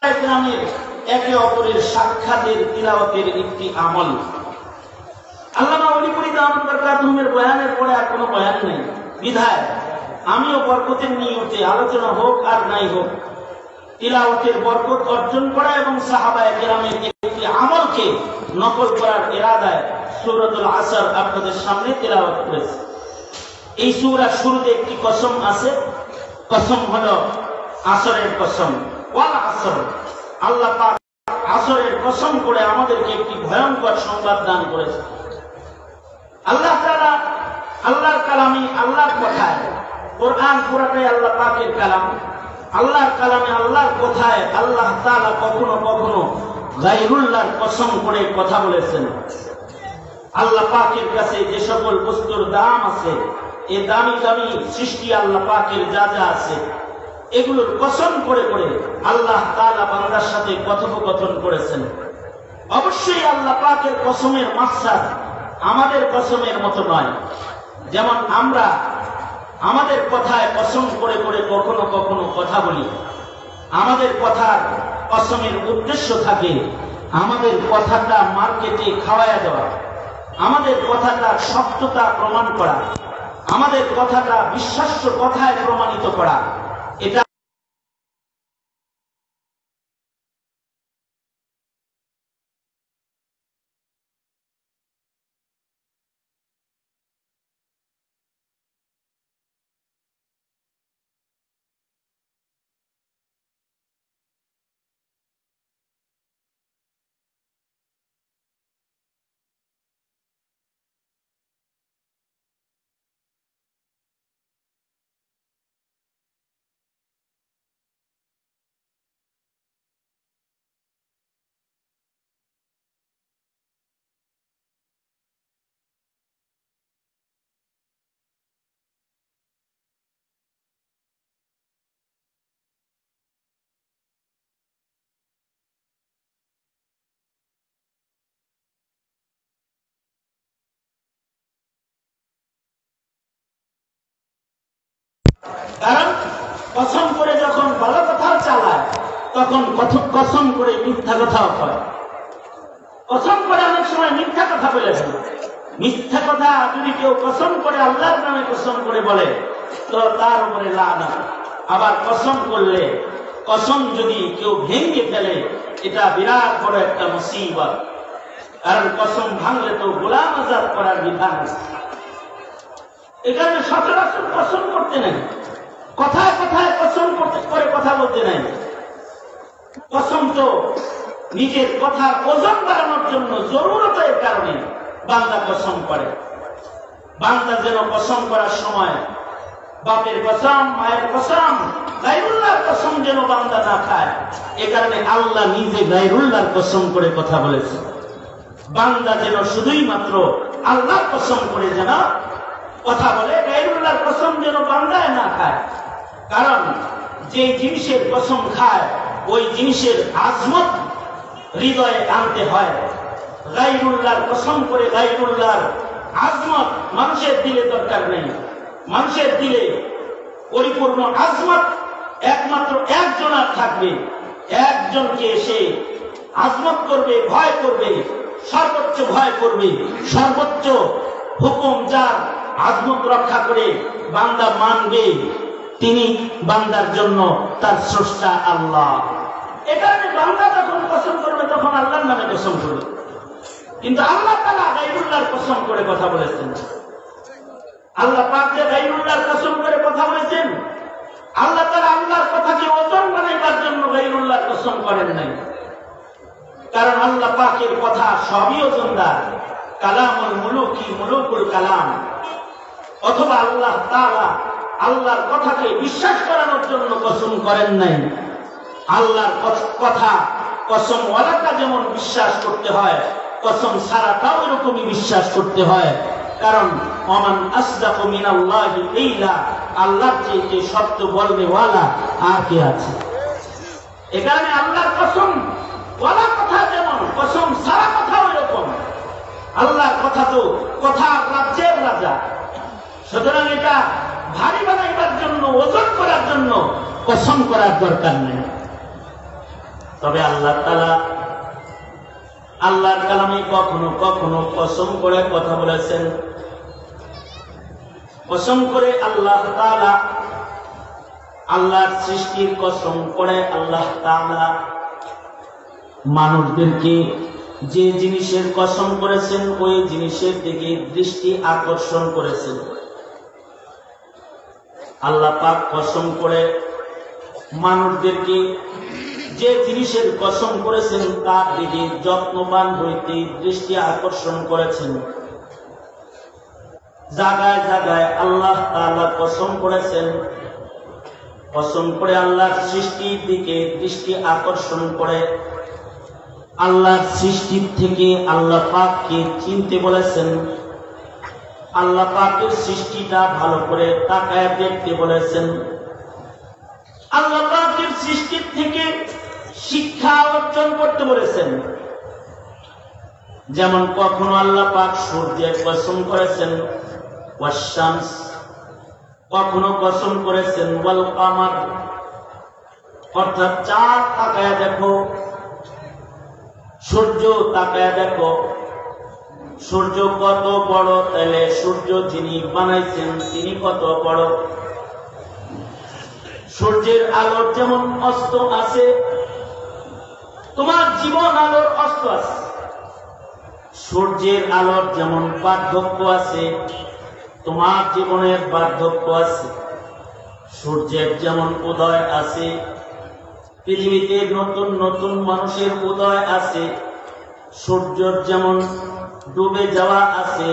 গ্রামের একে অপরের সাক্ষাতের তিলাওয়াতের একটি আমল। আল্লামা ওলিপুরি দামাত বরকাতুহুমের বয়ানের পরে আর কোনো বয়ান নেই, বিধায় আমিও বরকতের নিয়তে আলোচনা হোক আর নাই হোক, তিলাওয়াতের বরকত অর্জন করা এবং সাহাবায়ে কেরামের একটি আমলকে নকল করার ইরাদায় সূরাতুল আসর আপনাদের সামনে তিলাওয়াত করেছি। এই সূরার শুরুতে একটি কসম আছে, কসম হলো আসরের কসম। ওয়াল আসর, আল্লাহ পাক আসরের কসম করে আমাদেরকে একটি ভয়ঙ্কর সংবাদ দান করেছে। আল্লাহ তাআলা আল্লাহর কালামে, আল্লাহর কথায়, কোরআন পুরাটাই আল্লাহ পাকের কালাম। আল্লাহর কালামে, আল্লাহর কথায় আল্লাহ তাআলা কখনো কখনো গায়রুল্লাহর কসম করে কথা বলেছেন। আল্লাহ পাকের কাছে যে সকল বস্তুর দাম আছে, এই দামি দামি সৃষ্টি আল্লাহ পাকের যা যা আছে, এগুলোর কসম করে করে আল্লাহ তাআলা বান্দার সাথে কথোপকথন করেছেন। অবশ্যই আল্লাহ পাকের কসমের মাকসাদ আমাদের কসমের মতো নয়। যেমন আমরা আমাদের কথায় কসম করে করে কখনো কখনো কথা বলি, আমাদের কথার কসমের উদ্দেশ্য থাকে আমাদের কথাটা মার্কেটে খাওয়ায়া দেওয়া, আমাদের কথাটা সত্যতা প্রমাণ করা, আমাদের কথাটা বিশ্বাস্য কথায় প্রমাণিত করা। এটা কারণ কসম করে যখন ভালো কথাও চালায়, তখন কসম করে মিথ্যা কথাও কয়। কসম করে অনেক সময় মিথ্যা কথা বলে ফেলে। মিথ্যা কথা যদি কেউ কসম করে আল্লাহর নামে কসম করে বলে, তো তার উপরে লানত। আবার কসম করলে, কসম যদি কেউ ভেঙে ফেলে, এটা বিরাট বড় একটা মুসিবত। কারণ কসম ভাঙলে তো গোলাম আজাদ করার বিধান আছে। এখানে সচরাচর কসম করতে নাই, কথায় কথায় কসম করতে করে কথা বলতে নাই। কসম তো নিজের কথার ওজন বাড়ানোর জন্য, জরুরতের কারণে বান্দা কসম করে। বান্দা যেন কসম করার সময় বাপের কসম, মায়ের কসম, গায়রুল্লাহর কসম যেন বান্দা না খায়। এ কারণে আল্লাহ নিজে গায়রুল্লাহর কসম করে কথা বলেছে। বান্দা যেন শুধুই মাত্র আল্লাহর কসম করে যেন কথা বলে, গায়রুল্লাহর কসম যেন বান্দায় না খায়। কারণ যে জিনিসের কসম খায়, ওই জিনিসের আজমত হৃদয়ে আনতে হয়। গায়রুল্লাহর কসম করে গায়রুল্লাহর আজমত মানুষের দিলে দরকার নেই। মানুষের দিলে পরিপূর্ণ আজমত একমাত্র একজনের থাকবে। একজনকে এসে আজমত করবে, ভয় করবে, সর্বোচ্চ ভয় করবে, সর্বোচ্চ হুকুম যার আজমত রক্ষা করে বান্দা মানবে, তিনি বান্দার জন্য তার স্রষ্টা আল্লাহ। এখানে বান্দা যখন কসম করবে তখন আল্লাহর নামে কসম করবে। কিন্তু আল্লাহ তাআলা গায়রুল্লাহর কসম করে কথা বলেছেন। আল্লাহ পাক যে গায়রুল্লাহর কসম করে কথা বলেছেন, আল্লাহ তাআলা আল্লাহর কথাকে ওজন বানাইবার জন্য গায়রুল্লাহর কসম করেন নাই। কারণ আল্লাহ পাকের কথা সবই ওজনদার। কালামুল মুলুকি মুলুকুল কালাম। অথবা আল্লাহ তাআলা আল্লাহর কথাকে বিশ্বাস করানোর জন্য কসম করেন নাই। আল্লাহর কথা কসম ওয়ালাটা যেমন বিশ্বাস করতে হয়, কসম ছাড়াটাও এরকমই বিশ্বাস করতে হয়। কারণ ওমান আসদাকু মিনাল্লাহি কিলা, আল্লাহর চেয়ে সত্য বলবে ওয়ালা আর কে আছে। এ কারণে আল্লাহর কসম ওয়ালা কথা যেমন, কসম ছাড়া কথাও এরকম। আল্লাহর কথা তো কথার রাজ্যের রাজা। সুতরাং এটা ভারী বানাইবার জন্য, ওজন করার জন্য কসম করার দরকার নেই। তবে আল্লাহ তাআলা আল্লাহর কালামে কখনো কখনো কসম করে কথা বলেছেন। কসম করে আল্লাহ তাআলা আল্লাহর সৃষ্টির কসম করে আল্লাহ তাআলা মানুষদেরকে যে জিনিসের কসম করেছেন ওই জিনিসের দিকে দৃষ্টি আকর্ষণ করেছেন। আল্লাহ পাক কসম করে মানুষদেরকে যে জিনিসের কসম করেছেন তার দিকে যত্নবান হইতে দৃষ্টি আকর্ষণ করেছেন। জায়গায় জায়গায় আল্লাহ তাআলা কসম করেছেন, কসম করে আল্লাহর সৃষ্টির দিকে দৃষ্টি আকর্ষণ করে আল্লাহর সৃষ্টির থেকে আল্লাহ পাককে চিনতে বলেছেন। আল্লাহ পাকের সৃষ্টিটা ভালো করে তাকায় দেখতে বলেছেন। আল্লাহ পাকের সৃষ্টির থেকে শিক্ষা অর্জন করতে বলেছেন। যেমন কখনো আল্লাহ পাক সূর্যের কসম করেছেন ওয়াশ-শামস, কখনো কসম করেছেন ওয়াল কামার, অর্থাৎ চাঁদ তাকায় দেখো, সূর্য তাকায় দেখো, সূর্য কত বড়, তাহলে সূর্য যিনি বানাইছেন তিনি কত বড়। সূর্যের আলোর যেমন অস্ত আছে, তোমার জীবন আলোর অস্ত আছে। সূর্যের আলোর যেমন বার্ধক্য আছে, তোমার জীবনের বার্ধক্য আছে। সূর্যের যেমন উদয় আছে, পৃথিবীতে নতুন নতুন মানুষের উদয় আছে। সূর্যের যেমন ডুবে যাওয়া আছে,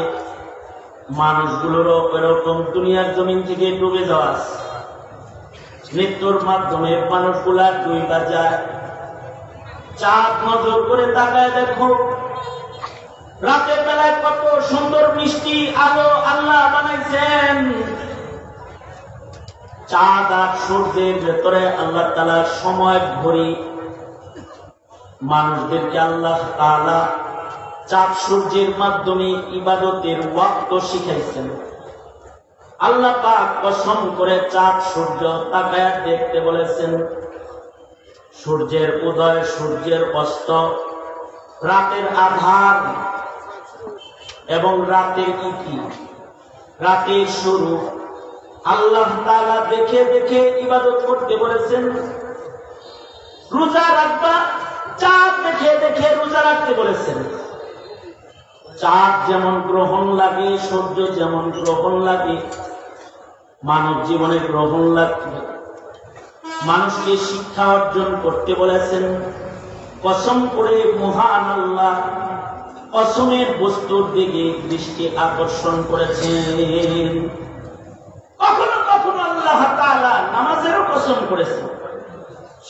মানুষগুলোরও এরকম দুনিয়ার জমিন থেকে ডুবে যাওয়া আছে। মৃত্যুর মাধ্যমে মানুষগুলা ডুইবা যায়। চাঁদ নজর করে তাকায় দেখো, রাতের বেলায় কত সুন্দর মিষ্টি আলো আল্লাহ বানাইছেন। চাঁদ আর সূর্যের ভেতরে আল্লাহ তাআলা সময় ঘড়ি, মানুষদেরকে আল্লাহ তাআলা চাঁদ সূর্যের মাধ্যমে ইবাদতের ওয়াক্ত শিখাইছেন। আল্লাহ পাক কসম করে চাঁদ সূর্য তাকায়া দেখতে বলেছেন। সূর্যের উদয়, সূর্যের অস্ত, রাতের আধার এবং রাতের ইতি, রাতের শুরু আল্লাহ তাআলা দেখে দেখে ইবাদত করতে বলেছেন। রোজা রাখবা, চাঁদ দেখে দেখে রোজা রাখতে বলেছেন। চাঁদ যেমন গ্রহণ লাগে, সূর্য যেমন গ্রহণ লাগে, মানব জীবনে গ্রহণ লাগবে। মানুষকে শিক্ষা অর্জন করতে বলেছেন। কসম করে মহান আল্লাহ কসমের বস্তুর দিকে দৃষ্টি আকর্ষণ করেছেন। কখনো কখনো আল্লাহ তাআলা নামাজেরও কসম করেছেন।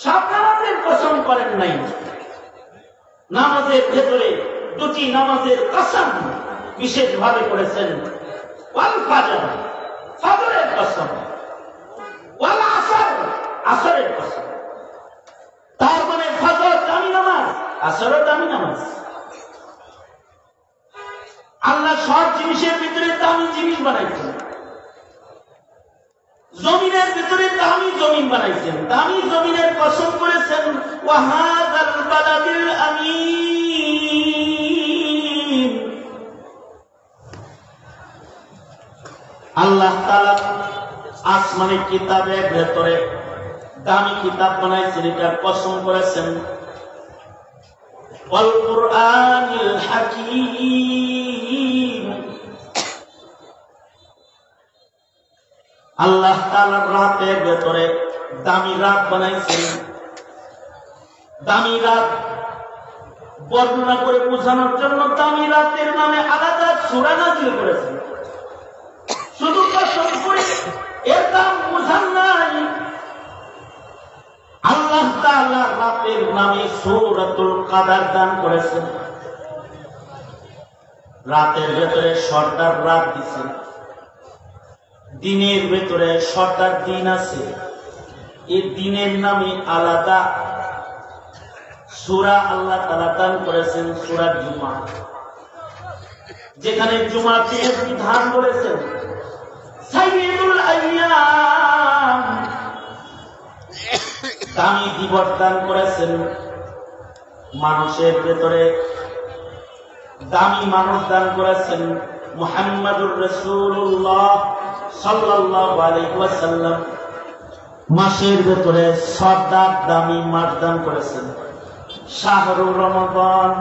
সব নামাজের কসম করেন নাই। নামাজের ভেতরে দুটি নামাজের কসম বিশেষভাবে করেছেন। ওয়াল ফাজর, ফজরের কসম, ওয়াল আসর, আসরের কসম। তার মানে ফজর দামি নামাজ, আসরও দামি নামাজ। আল্লাহ সব জিনিসের ভিতরে দামি জিনিস বানাইছেন। জমিনের ভিতরে দামি জমিন বানাইছেন, দামি জমিনের কসম করেছেন। ওয়াহাদাল বালাদিল আমিন। আল্লাহ তাআলা আসমানি কিতাবের ভেতরে দামি কিতাব বানাইছেন, এটার কসম করেছেন। ওয়াল কুরআনিল হাকীম। আল্লাহ তাআলা রাতের ভেতরে দামি রাত বানাইছেন। দামি রাত বর্ণনা করে বোঝানোর জন্য দামি রাতের নামে আলাদা সূরা নাযিল করেছেন। শুধু কসম করে এর দাম বোঝান নাই। আল্লাহ তাআলা রাতের নামে সূরাতুল কদর দান করেছেন। রাতের ভেতরে সর্দার রাত দিয়েছেন, দিনের ভেতরে সর্দার দিন আছে। এই দিনের নামে আলাদা সূরা আল্লাহ তাআলা দান করেছেন, সূরা জুমা, যেখানে জুমার দিনের বিধান বলেছেন সাইয়্যিদুল আইয়াম, দামি দিবস দান করেছেন। মানুষের ভেতরে দামি মানুষ দান করেছেন মুহাম্মাদুর রাসূলুল্লাহ সাল্লাল্লাহু আলাইহি ওয়াসাল্লাম। মাসের ভেতরে সর্দার দামি মাস দান করেছেন শাহরুর রমাদান।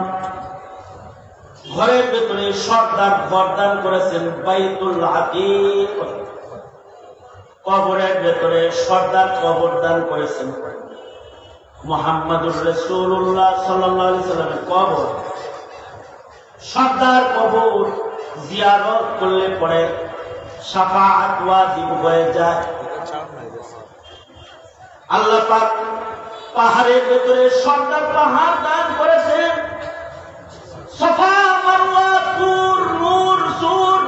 ঘরের ভেতরে সর্দার ঘর দান করেছেন বাইতুল আতীক। কবরের ভেতরে সর্দার কবর দান করেছেন মুহাম্মাদুর রাসূলুল্লাহ সাল্লাল্লাহু আলাইহি ওয়াসাল্লামের কবর। সর্দার কবর জিয়ারত করলে পরে শাফাআত ওয়াজিব হয়ে যায়। আল্লাহ পাক পাহাড়ের ভেতরে সর্দার পাহাড় দান করেছেন, সাফা মারওয়া তুর নূর সুর।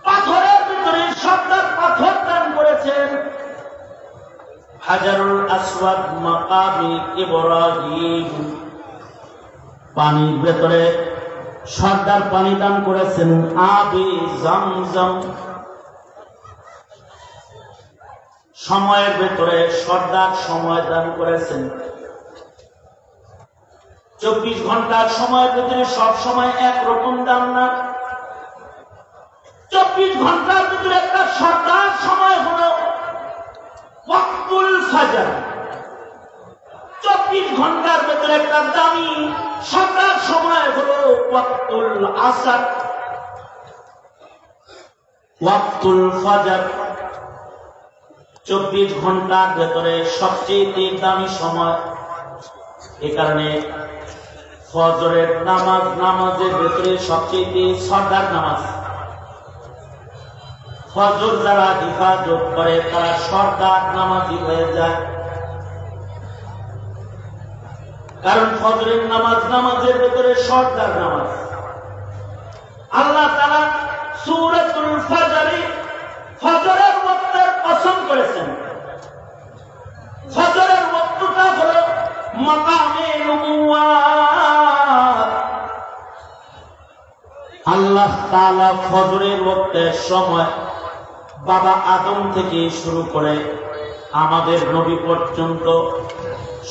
পাথরের ভিতরে সর্দার পাথর দান করেছেন, হাজারুল আসওয়াদ মাকামি ইব্রাহিম। পানির ভেতরে সর্দার পানি দান করেছেন আবি জামজাম। সময়ের ভেতরে সর্দার সময় দান করেছেন। 24 ঘন্টার সময়ের ভিতরে সব সময় একরকম দাম না। 24 ঘন্টার ভিতরে একটা সর্দার সময় হলো ওয়াক্তুল ফাজর। 24 ঘন্টার ভিতরে একটা দামি সর্দার সময় হলো ওয়াক্তুল আসর, ওয়াক্তুল ফজর। 24 ঘন্টার ভেতরে সবচেয়ে দামি সময়। এ কারণে ফজরের নামাজ, নামাজের ভেতরে সবচেয়ে সর্দার নামাজ। ফজর যারা হিফাজত করে তারা সর্দার নামাজি হয়ে যায়। কারণ ফজরের নামাজ, নামাজের ভেতরে সর্দার নামাজ। আল্লাহ তাআলা সূরাতুল ফজরে ফজরের ওয়াক্তের কসম করেছেন। ফজরের ওয়াক্তটা হলো মাকামে নবুওয়াত। আল্লাহ তাআলা ফজরের ওয়াক্তের সময় বাবা আদম থেকে শুরু করে আমাদের নবী পর্যন্ত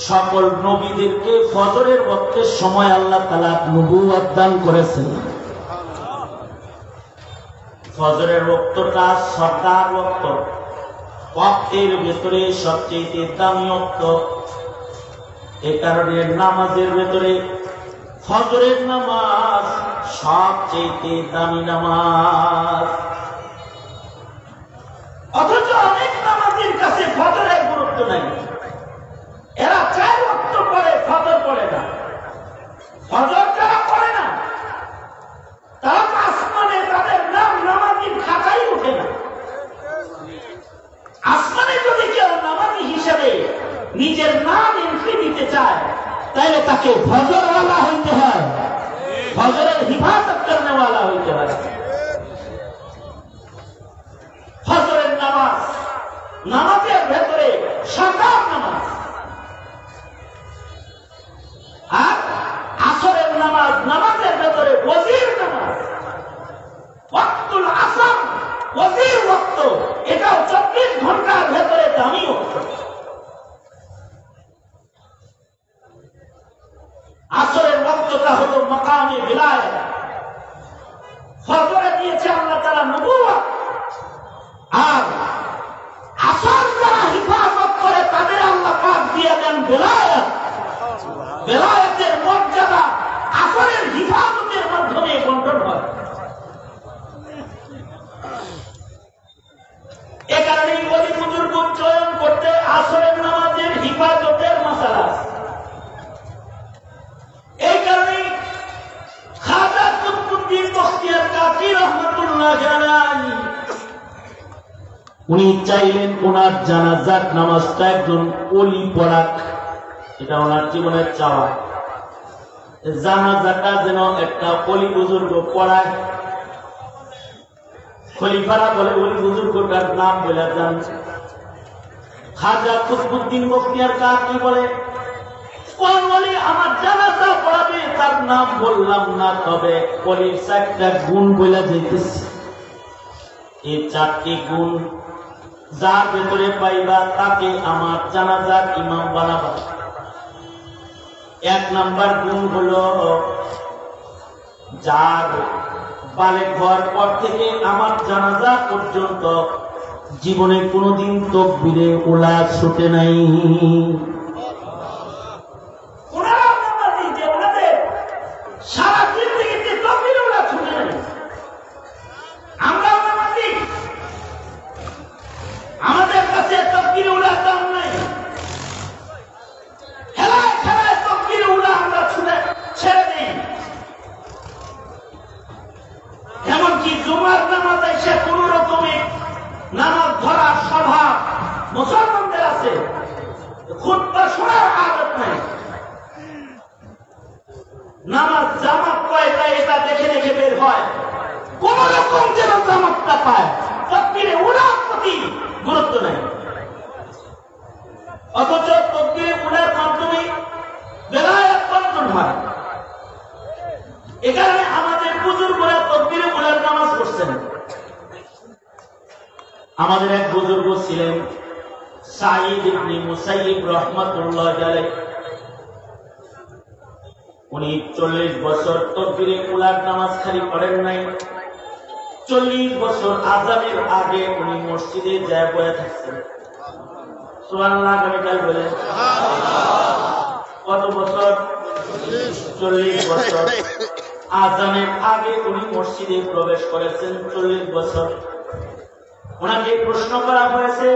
সকল নবীদেরকে ফজরের ওয়াক্তের সময় আল্লাহ তাআলা নবুয়ত দান করেছেন। ফজরের ওয়াক্তটা সর্দার ওয়াক্ত, ওয়াক্তের ভেতরে সবচেয়ে দামি ওয়াক্ত। এ কারণে নামাজের ভেতরে ফজরের নামাজ সবচেয়ে দামি নামাজ। অথচ অনেক নামাজের কাছে ফজরের গুরুত্ব নাই। এরা 4 ওয়াক্ত পড়ে, ফজর পড়ে না। ফজর যারা পড়ে না তারা আসমানে তাদের নাম নামাজির খাতাই উঠে না। আসমানে যদি কেউ নামাজি হিসেবে নিজের নাম এন্ট্রি দিতে চায় তাহলে তাকে ফজরওয়ালা হইতে হয়, ফজরের হিফাজত করনেওয়ালা হইতে হয়। ফজরের নামাজ, নামাজের ভেতরে সরকার নামাজ। আর আসরের নামাজ, নামাজের ভেতরে ওয়াজির নামাজ। ওয়াক্তুল আসর ওয়াজির ওয়াক্ত, এটাও 24 ঘন্টার ভেতরে দামি ওয়াক্ত। আসরের ওয়াক্তটা হলো মাকামে বিলায়াত। ফজরে দিয়েছে আল্লাহ তাআলা নবুয়ত। আর আসর যারা হিফাজত করে তাদের আল্লাহ পাক দিয়ে দেন বিলায়াত। বিলায়াতের মর্যাদা আসরের হিফাজতের মাধ্যমে বন্টন হয়। এ কারণে ওলি বুজুর্গ চয়ন করতে আসরের নামাজের হিফাজতের মাসালা। এই কারণে খাজা কুতুবউদ্দিন বখতিয়ার কাকি রহমাতুল্লাহ আলাইহি উনি চাইলেন ওনার জানাজার নামাজটা একজন ওলি পড়াক। এটা ওনার জীবনের চাওয়া, জানাজাটা যেন একটা ওলি বুজুর্গ পড়ায়। খলিফারা বলে ওলি বুজুর্গটার নাম বলে যান। খাজা কুতুবউদ্দিন বখতিয়ার কাকি বলে কোন ওলি আমার জানাজা পড়াবে তার নাম বললাম না, তবে ওলির 4টা গুণ বলে যেতেছে। এই 4টি গুণ যার ভেতরে পাইবা তাকে আমার জানাজার ইমাম বানাবা। এক নাম্বার গুণ হলো যার বালেক হওয়ার পর থেকে আমার জানাজা পর্যন্ত জীবনে কোনোদিন তকবীরে উলা ছুটে নাই। সারা জিন্দেগিতে তকবীরে উলা ছুটে নাই। আমরা আমাদের কাছে তকবীরে উলার দাম নাই। খেলায় খেলায় তকবীরে উলা আমরা ছুটে ছেড়ে দিই। এমনকি জুমার নামাজ এসে কোন রকমে নামাজ ধরার স্বভাব মুসলমানদের আছে, খুতবা শোনার আদত নাই। নামাজ জামাত কয়টা এটা দেখে দেখে বের হয়, কোন রকম যেন জামাতটা পায়, তাকবীরে উলার প্রতি গুরুত্ব নেই। অথচ তাকবীরে উলার মাধ্যমে বেলায়েত বন্টন হয়। এ কারণে আমাদের বুজুর্গরা তাকবীরে উলার নামাজ পড়ছেন। আমাদের এক বুজুর্গ ছিলেন সাঈদ ইবনে মুসাইয়িব রাহমাতুল্লাহ আলাইহি। উনি 40 বছর তাকবীরে উলার নামাজ খালি পড়েন নাই, 40 বছর আযানের আগে উনি মসজিদে যায় বসে থাকতেন। সুবহানাল্লাহ কাল বলেন কত বছর? 40 বছর। আযানের আগে উনি মসজিদে প্রবেশ করেছেন 40 বছর। ওনাকে প্রশ্ন করা হয়েছে,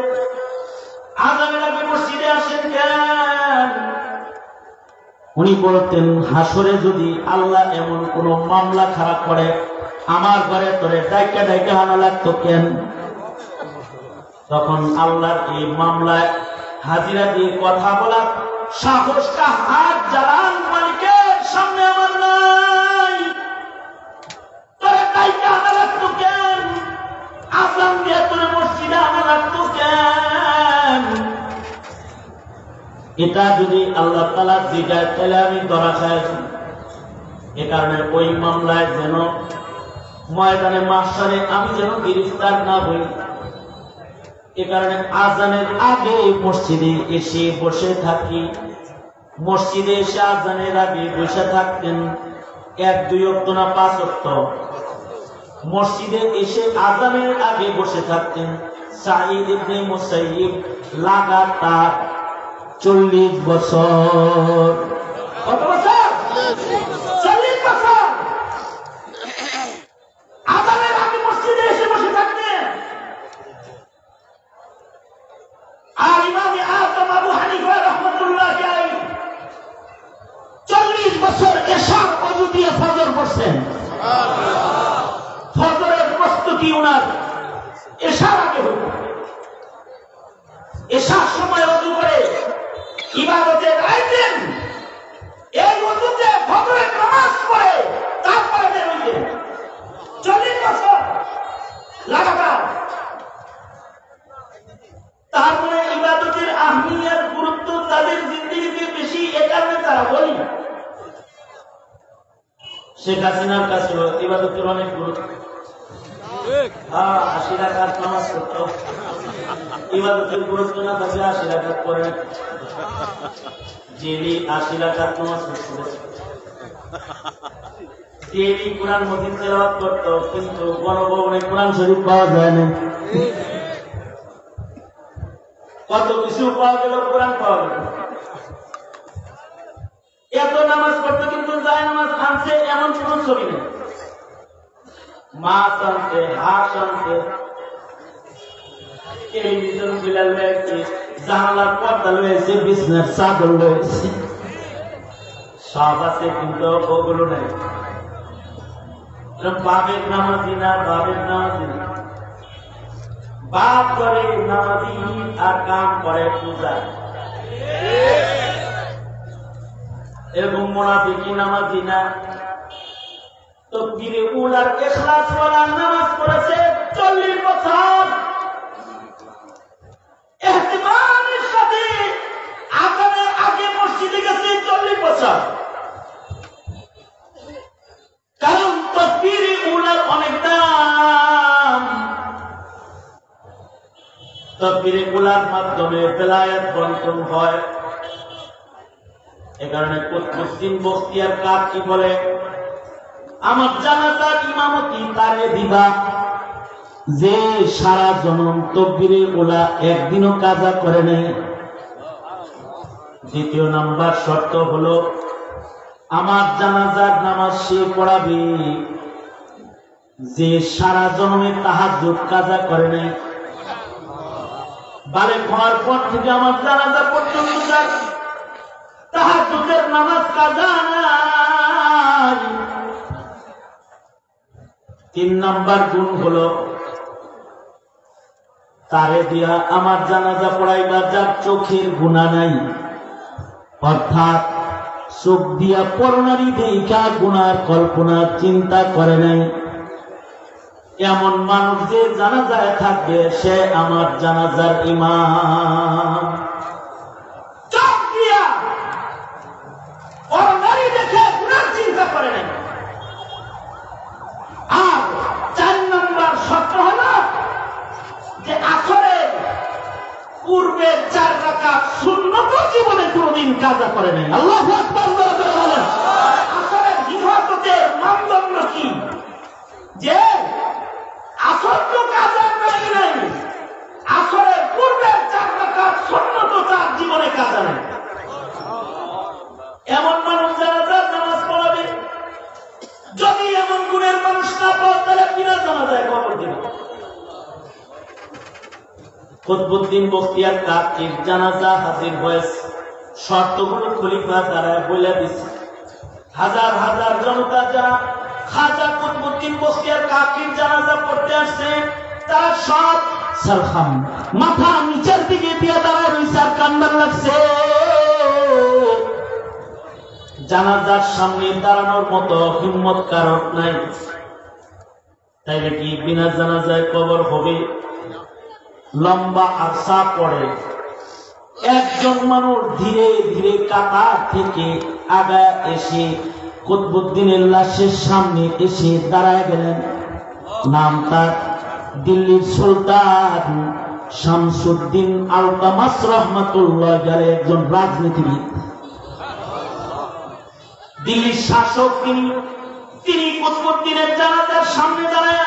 আযানের আগে মসজিদে আসেন কেন? উনি বলতেন, হাসরে যদি আল্লাহ এমন কোন মামলা খারাপ করে আমার ঘরে তোরে ডাইকা ডাইকা আনা লাগতো কেন? তখন আল্লাহর এই মামলায় হাজিরা দিয়ে কথা বলা সাহসটা হাত জ্বালান মালিকের সামনে আমার নাই। তোরে ডাইকা আনা লাগতো কেন? আযান দিয়ে তোরে মসজিদে আনা লাগতো কেন? এটা যদি আল্লাহ তাআলা জিজ্ঞাসা তাহলে আমি ধরা খাইছি। এ কারণে ওই মামলায় যেন ময়দানে মাহশারে আমি যেন গ্রেফতার না হই, এ কারণে আযানের আগে মসজিদে এসে বসে থাকি। মসজিদে এসে আযানের আগে বসে থাকতেন 1-2 ওয়াক্ত না 5 ওয়াক্ত। মসজিদে এসে আযানের আগে বসে থাকতেন সাঈদ ইবনে মুসাইয়িব লাগাতার 40 বছর। কত বছর? 40 বছর আযানের আগে মসজিদে এসে বসে থাকতেন। আর ইমাম আযম আবু হানিফা রাহমাতুল্লাহ আলাইহি 40 বছর এশার ওযু দিয়ে ফজর পড়ছেন। সুবহানাল্লাহ। ফজরের প্রস্তুতি ওনার এশার আগে হতো। এশার সময় ওযু করে ইবাদতে দাঁড়াইতেন, এই ওযুতে ফজরের নামাজ পড়ে তারপরে বের হইতেন। 40 বছর লাগাতার। তারপরে ইবাদতের আহমিয়ত গুরুত্ব তাদের জিন্দেগিতে বেশি, এ কারণে তারা বলি শেখ হাসিনার কাছে ইবাদতের অনেক গুরুত্ব। 80 রাকাত নামাজ পড়তো, ইবাদতের গুরুত্ব না থাকলে 80 রাকাত পড়ে। যিনি 80 রাকাত নামাজ পড়তেন তিনি কোরআন মজিদ তেলাওয়াত করতো, কিন্তু গণভবনে কোরআন শরীফ পাওয়া যায় না। কত কিছু পাওয়া গেল, কোরআন পাওয়া গেল। এত নামাজ পড়তো কিন্তু যায় নামাজ আনছে এমন কোন ছবি নেই। মাছ আনছে, হাঁস আনছে, টেলিভিশন বিলাল রয়েছে, জানালার পর্দা রয়েছে, বিছনার চাদর রয়েছে, সব আছে কিন্তু ওগুলো নেই। বাপের নামাজি না, বাপের নামাজি না। বাপ করে নামাজি আর কাম করে পূজা। এরকম মুনাফিকি নামাজি না। তাকবীরে উলার ইখলাস ওয়ালা নামাজ পড়েছে 40 বছর। ইহতিমামের সাথে আযানের আগে মসজিদে গেছে 40 বছর। কারণ তাকবীরে উলার অনেক দাম। তাকবীরে উলার মাধ্যমে বেলায়েত বন্টন হয়। এ কারণে কুতুবউদ্দিন বখতিয়ার কাকি বলে, আমার জানাজার ইমামতি তারে দিবা যে সারা জনম তকবীরে ওলা একদিনও কাজা করে নাই। দ্বিতীয় নাম্বার শর্ত হলো আমার জানাজার নামাজ সে পড়াবে যে সারা জন্মে তাহাজ্জুদ কাজা করে নাই। বারে হওয়ার পর থেকে আমার জানাজা পর্যন্ত তাহাজ্জুদের নামাজ কাজা নাই। 3 নাম্বার গুণ হলো তারে দিয়া আমার জানাজা পড়াইবা যার চোখের গুনাহ নাই, অর্থাৎ চোখ দিয়া পরনারী দেখা গুনার কল্পনা চিন্তা করে নাই। এমন মানুষ যে জানাজায় থাকবে সে আমার জানাজার ইমাম। চোখ দিয়া পরনারী দেখে গুনার চিন্তা করে নাই। আর 4 নম্বর শর্ত হলো যে আসরে পূর্বে 4 রাকাত সুন্নত জীবনে কোনদিন কাজা করে নাই। আল্লাহু আকবার বলেন। আসরের ইবাদতের মানদণ্ড কি? যে আসর তো কাজা নাই, আসরের পূর্বের 4 রাকাত সুন্নত তার জীবনে কাজা নাই। এমন মানুষ জানাজার নামাজ পড়াবে। যদি এমন গুণের মানুষ না পাও তাহলে কিনা জানাজায় কবর দিবে। কুতুবউদ্দিন বখতিয়ার কাকির জানাজা হাজির হয়েছে, শর্তগুলো খলিফা দ্বারা বলে দিচ্ছে। হাজার হাজার জনতা যারা খাজা কুতুবউদ্দিন বখতিয়ার কাকির জানাজা পড়তে আসছে তারা সব সরখাম মাথা নিচের দিকে দিয়ে দাঁড়ায় রয়েছে আর কান্দার লাগছে। জানাজার সামনে দাঁড়ানোর মতো হিম্মত কারক নাই। তাইলে কি বিনা জানাজায় কবর হবে? লম্বা আরসা পড়ে একজন মানুষ ধীরে ধীরে কাতার থেকে আগায় এসে কুতুবউদ্দিনের লাশের সামনে এসে দাঁড়ায় গেলেন। নাম তার দিল্লির সুলতান শামসুদ্দিন আলতামাস রহমাতুল্লাহ আলাইহি, একজন রাজনীতিবিদ, দিল্লির শাসক। তিনি কুতুবউদ্দিনের জানাজার সামনে দাঁড়ায়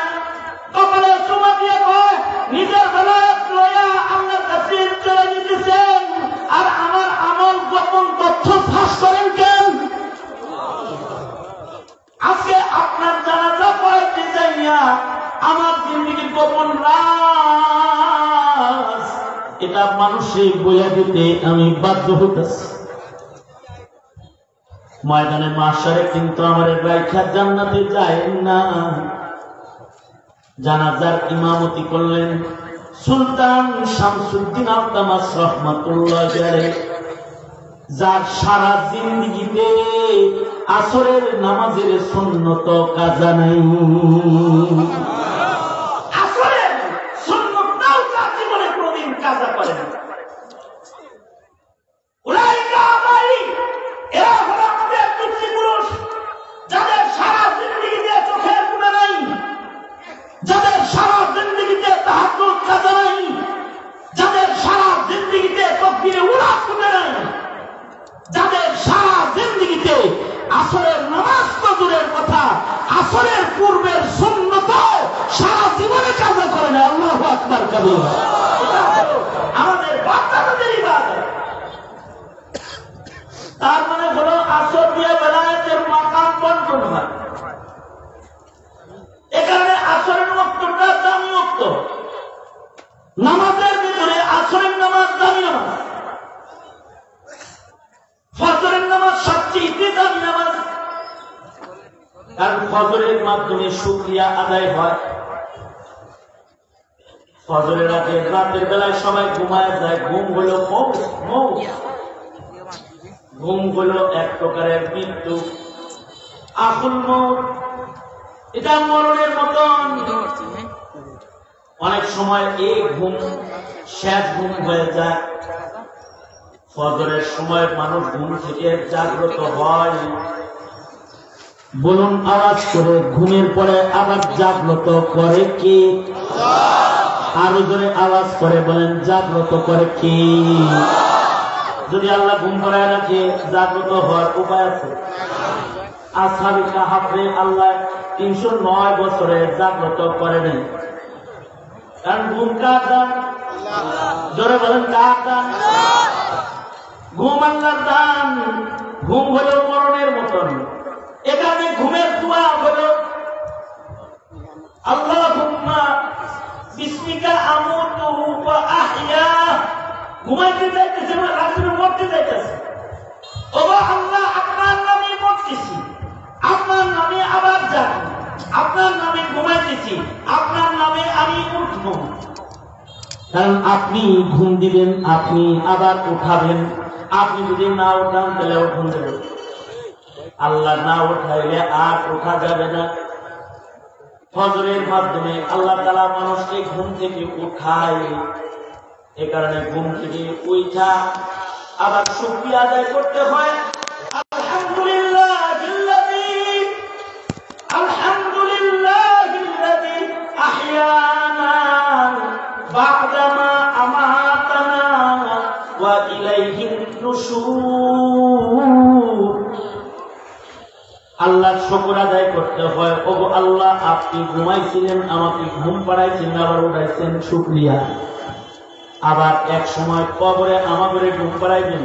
কপালে চুমা দিয়ে কয়, নিজের বেলায় লয়া আল্লাহর কাছে চলে যেতেছেন আর আমার আমল গোপন তথ্য ফাঁস করেন কেন? আজকে আপনার জানাজা পড়াইতে যাইয়া আমার জিন্দেগির গোপন রাজ এটা মানুষে বইয়া দিতে আমি বাধ্য হইতেছি। ময়দানে মাশারে কিন্তু আমার রাইখা জান্নাতে যায় না। জানাজার ইমামতি করলেন সুলতান শামসুদ্দিন আলতামাস রহমাতুল্লাহ আলাইহি, যার সারা জিন্দেগিতে আসরের নামাজের সুন্নত কাজা নাই। আসরের সুন্নতটাও তার জীবনে কোনদিন কাজা করে না। এরা হলো আমাদের পিতৃপুরুষ, যাদের সারা জিন্দেগিতে চোখের গুনাহ নাই, যাদের সারা জিন্দেগিতে তাহাজ্জুদ কাজা নাই, যাদের সারা জিন্দেগিতে তাকবীরে উলা শুনে নাই, যাদের সারা জিন্দেগিতে আসরের নামাজ তো দূরের কথা, আসরের পূর্বের সুন্নত সারা জীবনে কাজা করে না। আল্লাহু আকবার কাবীরা। আমাদের বাচ্চাদের ইবাদত। তার মানে হলো আসর দিয়ে বেলায়েতের মাকাম বন্টন হয়। এখানে আসরের ওয়াক্তটা দামি ওয়াক্ত। নামাজের ভিতরে আসরের নামাজ দামি নামাজ, ফজরের নামাজ সবচেয়ে দামি নামাজ। কারণ ফজরের মাধ্যমে শুকরিয়া আদায় হয়। ফজরের আগে রাতের বেলায় সবাই ঘুমায় যায়। ঘুম হলো মৌত, ঘুম হলো এক প্রকারের মৃত্যু। আকুল মৌত, এটা মরণের মতন। অনেক সময় এই ঘুম শেষ ঘুম হয়ে যায়। ফজরের সময় মানুষ ঘুম থেকে জাগ্রত হয়। বলুন আওয়াজ করে, ঘুমের পরে আবার জাগ্রত করে কে? আরো জোরে আওয়াজ করে বলেন, জাগ্রত করে কে? যদি আল্লাহ ঘুম করায় রাখে জাগ্রত হওয়ার উপায় আছে? আসহাবে কাহাফে আল্লাহ 309 বছরে জাগ্রত করেনি, কারণ ঘুম কার দান? জোরে বলেন কার দান? ঘুম আল্লাহর দান। ঘুম হলো মরণের মতন। এখানে ঘুমের দোয়া হলো আল্লাহুম্মা বিসমিকা আমুতু ওয়া আহইয়া। ঘুমাইতে যাইতেছে না, রাত্রে মরতে যাইতেছে। ও আল্লাহ, আপনার নামে মরতেছি, আপনার নামে আবার জাগব, আপনার নামে ঘুমাইতেছি, আপনার নামে আমি উঠব। কারণ আপনি ঘুম দিবেন, আপনি আবার উঠাবেন। আপনি যদি না উঠান তাহলে উঠুন দেবেন, আল্লাহ না উঠাইলে আর উঠা যাবে না। ফজরের মাধ্যমে আল্লাহ তাআলা মানুষকে ঘুম থেকে উঠায়। এ কারণে ঘুম থেকে উঠা আবার শুকরিয়া আদায় করতে হয়। আলহামদুলিল্লাহিল্লাযী আহইয়ানা বা'দামা আমাতানা ওয়া ইলাইহিন নুশুর। আল্লাহর শুকর আদায় করতে হয়। ওগো আল্লাহ, আপনি ঘুমাইছিলেন, আমাকে ঘুম পাড়াইছেন, আবার উঠাইছেন, শুকরিয়া। আবার এক সময় কবরে আমাদের ঘুম পাড়াইবেন,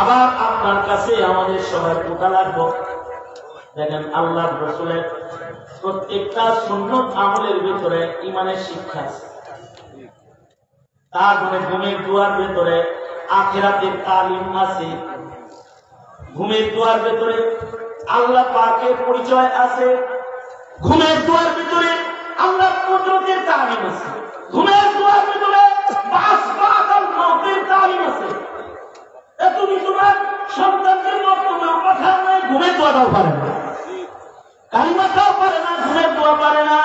আবার আপনার কাছে আমাদের সবাই উঠা লাগবো। দেখেন আল্লাহর রাসূলের প্রত্যেকটা সুন্নত আমলের ভিতরে ঈমানের শিক্ষা আছে। তার মানে ঘুমের দুয়ার ভিতরে আখিরাতের তালিম আছে। ঘুমের দুয়ার ভিতরে আল্লাহ পাকের পরিচয় আছে। ঘুমের দুয়ার ভিতরে আল্লাহর কুদরতের তালিম আছে। ঘুমের দুয়ার ভিতরে বাসবাদাল মওতের তালিম আছে। তুমি তোমার সন্তানদের মর্তমে পাঠাও নাই, ঘুমের দোয়াটাও পারে না, কালিমাটাও পারে না, ঘুমের দোয়া পারে না।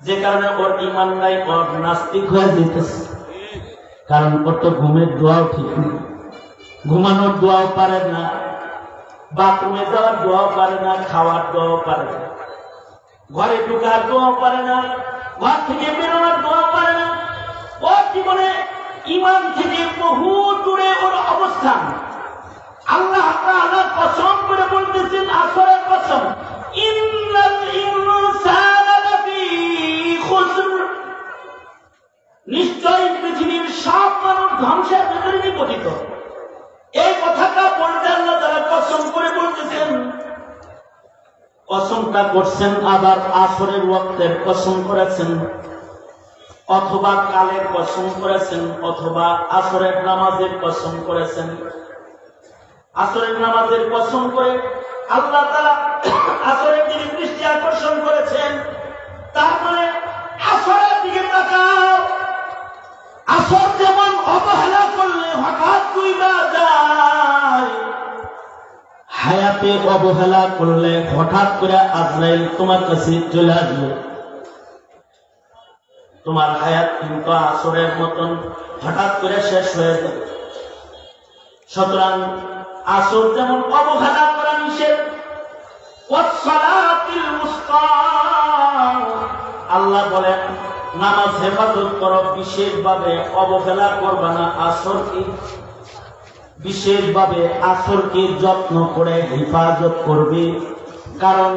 যে কারণে ওর ঈমান নাই, ওর নাস্তিক হয়ে যেতেছে। কারণ ওর তো ঘুমের দোয়াও ঠিক নেই, ঘুমানোর দোয়াও পারে না, বাথরুমে যাওয়ার দোয়াও পারে না, খাওয়ার দোয়াও পারে না, ঘরে ঢুকার দোয়াও পারে না, ঘর থেকে বেরোনোর দোয়াও পারে না। ওর জীবনে ঈমান থেকে বহু দূরে ওর অবস্থান। আল্লাহ তাআলা কসম করে বলতেছেন, আসরের কসম, ইন্নাল ইনসানা লাফী খুসর। নিশ্চয়ই পৃথিবীর সব মানুষ ধ্বংসের ভেতরে নিপতিত। এই কথাটা বলতে আল্লাহ তাআলা কসম করে বলতেছেন। কসমটা করছেন, আবার আসরের ওয়াক্তের কসম করেছেন, অথবা কালের কসম করেছেন, অথবা আসরের নামাজের কসম করেছেন। আসরের নামাজের কসম করে আল্লাহ তাআলা আসরের দিকে দৃষ্টি আকর্ষণ করেছেন। তার মানে আসরের দিকে তাকাও। আসর যেমন অবহেলা করলে হঠাৎ ডুইবা যায়, হায়াতে অবহেলা করলে হঠাৎ করে আজরাইল তোমার কাছে চলে আসবে। তোমার হায়াত কিন্তু আসরের মতন হঠাৎ করে শেষ হয়ে যাবে। সুতরাং আসর যেমন অবহেলা করা নিষেধ, ওয়াসসালাতিল মুস্তা, আল্লাহ বলেন নামাজ হেফাজত করো, বিশেষভাবে অবহেলা করবা না। আসরকে বিশেষভাবে আসরকে যত্ন করে হেফাজত করবে। কারণ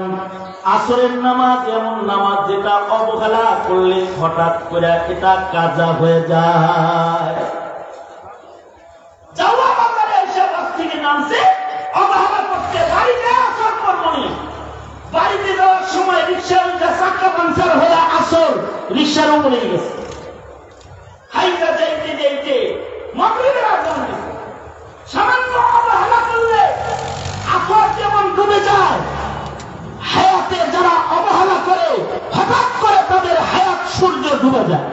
আসরের নামাজ এমন নামাজ যেটা অবহেলা করলে হঠাৎ করে এটা কাজা হয়ে যায়। যাওয়া বাজারে এসে বাস থেকে নামছে, অবহেলা করছে, বাড়িতে আসর করবো না। বাড়িতে যাওয়ার সময় রিক্সার চাকা পাঞ্চার হয়ে আসর রিক্সার উপরে গেছে। হাইটা যাইতে যাইতে মাগরিবের আযান দিছে। সামান্য অবহেলা করলে আসর যেমন ডুবে যায়, হায়াতে যারা অবহেলা করে হঠাৎ করে তাদের হায়াত সূর্য ডুবে যায়।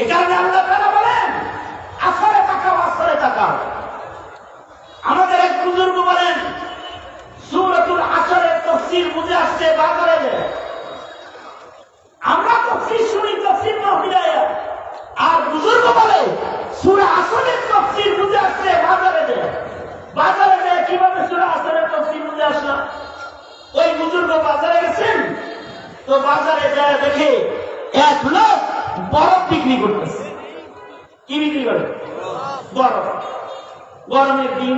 এ কারণে আল্লাহ তাআলা বলেন আসরে তাকাও, আসরে তাকাও। আমাদের এক বুজুর্গ বলেন সূরাতুল আসরের তাফসীর বুঝে আসছে বাজারে যে আমরা তাফসীর শুনি, তাফসীর মাহফিলে, আর বুজুর্গ বলে সূরা আসরের তাফসীর বুঝে আসছে বাজারে যে। বাজারে যে কিভাবে সূরা আসরের তাফসীর বুঝে আসলো? ওই বুজুর্গ বাজারে গেছেন, তো বাজারে যায় দেখে এক লোক বরফ বিক্রি করতেছে। কি বিক্রি করে? বরফ। গরমের দিন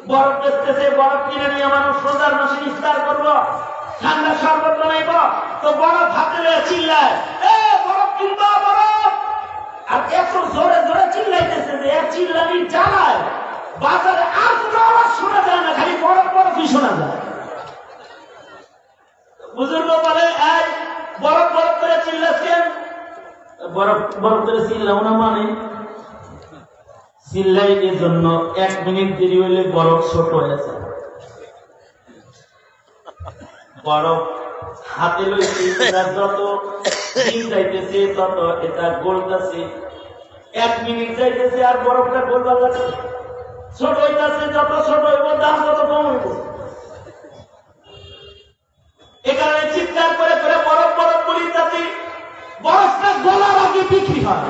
বরফ বেচতেছে, বরফ কিনে নিয়ে মানুষ রোজার মাসে ইফতার করবো, ঠান্ডা শরবত বানাইব, তো বরফ হাতে চিল্লায়, এ বরফ কিনবা বরফ। আর এত জোরে জোরে চিল্লাইতেছে যে এক চিল্লানি জ্বালায় বাজারে আর কোনো আওয়াজ শোনা যায় না, খালি বরফ বরফই শোনা যায়। বুজুর্গ বলে, এই বরফ বরফ করে চিল্লাচ্ছেন। বরফ বরফ করে চিল্লাও না মানে চিল্লাই এর জন্য 1 মিনিট দেরি হইলে বরফ ছোট হয়ে যায়। বরফ হাতে লইছে, যত দিন যাইতেছে তত এটা গলতেছে, 1 মিনিট যাইতেছে আর বরফটা গলবার লাগছে, ছোট হইতেছে, যত ছোট হইব দাম তত কম হইব। এ কারণে চিৎকার করে করে বরফ বরফ বলি, যাতে বরফটা গলার আগে বিক্রি হয়,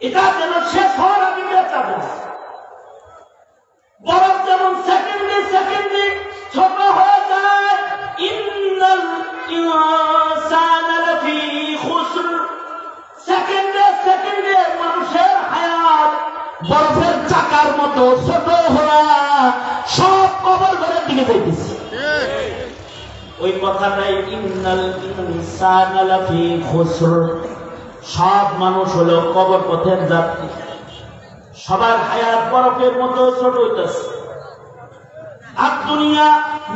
এটা যেন শেষ হওয়ার আগে বেচা যায়। বরফ যেমন সেকেন্ডে সেকেন্ডে ছোট হয়ে যায়। ইন্নাল ইনসানা লাফি খুসর, সেকেন্ডে সেকেন্ডে মানুষের হায়াত বরফের চাকার মতো ছোট হওয়া, সব কবর ঘরের দিকে যাইতেছে। ওই কথাটাই ইন্নাল ইনসানা লাফি খুসর, সব মানুষ হলো কবর পথের যাত্রী, সবার হায়াত বরফের মতো ছোট হইতেছে। আর দুনিয়া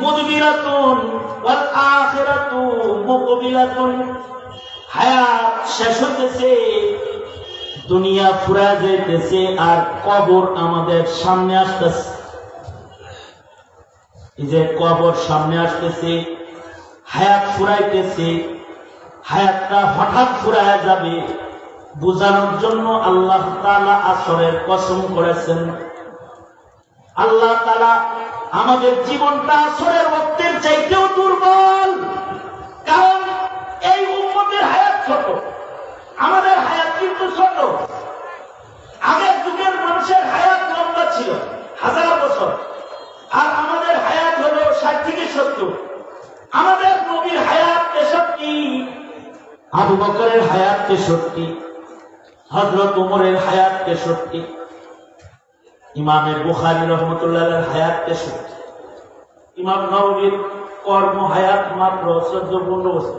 মুদবিরাতুন ওয়াল আখিরাতু মুকবিলাতুন, হায়াত শেষ হইতেছে, দুনিয়া ফুরা যাইতেছে, আর কবর আমাদের সামনে আসতেছে। এই যে কবর সামনে আসতেছে, হায়াত ফুরাইতেছে, হায়াতটা হঠাৎ ফুরায় যাবে, বুঝানোর জন্য আল্লাহ তাআলা আসরের কসম করেছেন। আল্লাহ তাআলা আমাদের জীবনটা আসরের ওয়াক্তের চাইতেও দুর্বল, কারণ এই উম্মতের হায়াত ছোট, আমাদের হায়াত কিন্তু ছোট। আগের যুগের মানুষের হায়াত লম্বা ছিল 1000 বছর, আর আমাদের হায়াত হলো 60 থেকে 70। আমাদের নবীর হায়াত 63, আবু বকরের হায়াত 63, হযরত ওমরের হায়াত 63, ইমামে বুখারী রাহমাতুল্লাহির হায়াত 63, ইমাম নববীর কর্ম হায়াত মাত্র 14-15 বছর,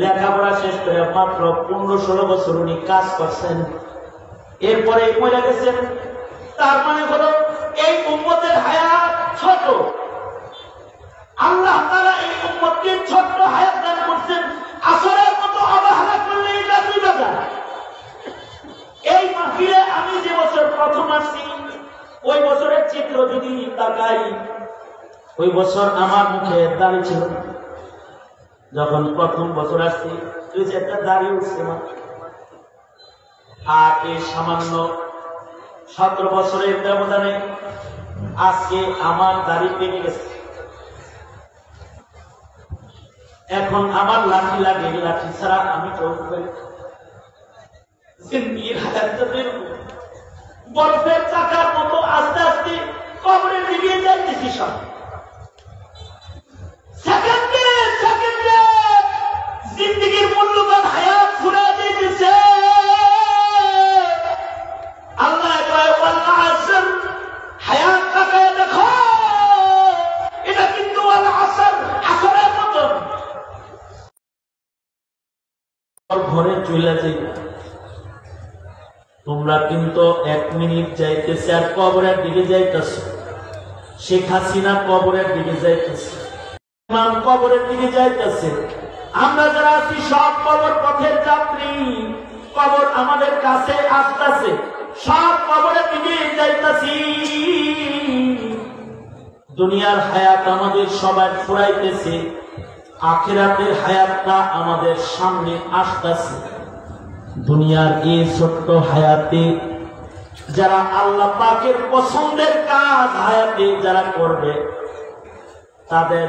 লেখাপড়া শেষ করে মাত্র 15-16 বছর উনি কাজ করছেন, এরপরে মরে গেছেন। তার মানে হলো এই উম্মতের হায়াত ছোট। আল্লাহ তাআলা এই উম্মতকে ছোট্ট হায়াত দান করছেন, আসরের মতো অবহেলা করলে এটা বুঝা যায়। এই মাহফিলে আমি যে বছর প্রথম আসছি, ওই বছরের চিত্র যদি তাকাই, ওই বছর আমার মুখে দাড়ি ছিল না। যখন প্রথম বছর আসছি, তুই যে একটা দাড়ি উঠছে না, আর এই সামান্য 17 বছরের ব্যবধানে আজকে আমার দাড়ি পেকে গেছে। এখন আমার লাঠি লাগে, লাঠি ছাড়া আমি চলতে পারি। জিন্দেগির হায়াতটা বরফের চাকার মতো আস্তে আস্তে কবরের দিকে যাইতেছি। সব সেকেন্ডে সেকেন্ডে জিন্দেগির মূল্যবান হায়াত ফুরা যাইতেছে। আল্লাহ কয় ওয়াল আসর, হায়াত তাকায় দেখো, এটা কিন্তু ওয়াল আসর, আসরের মতো। ঘরে চলে যাই, তোমরা কিন্তু 1 মিনিট যাইতেছে আর কবরের দিকে যাইতেছ। শেখ হাসিনা কবরের দিকে যাইতেছে, ইমাম কবরের দিকে যাইতেছে। আমরা যারা আছি সব কবর পথের যাত্রী, কবর আমাদের কাছে আসতেছে, সব কবরের দিকে যাইতেছি। দুনিয়ার হায়াত আমাদের সবার ফুরাইতেছে, আখিরাতের হায়াতটা আমাদের সামনে আসতেছে। দুনিয়ার এই ছোট্ট হায়াতে যারা আল্লাহ পাকের পছন্দের কাজ হায়াতে যারা করবে, তাদের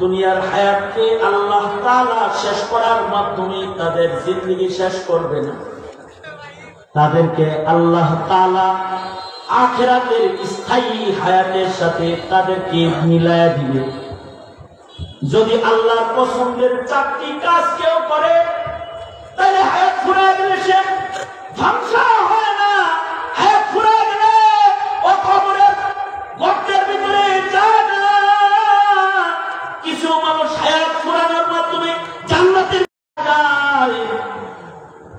দুনিয়ার হায়াতকে আল্লাহ তাআলা শেষ করার মাধ্যমে তাদের জিন্দেগি শেষ করবে না, তাদেরকে আল্লাহ তাআলা আখিরাতের স্থায়ী হায়াতের সাথে তাদেরকে মিলায়া দিবে। যদি আল্লাহর পছন্দের 4টি কাজ কেউ করে, তাহলে হায়াত ফুরায় গেলে সে ধ্বংস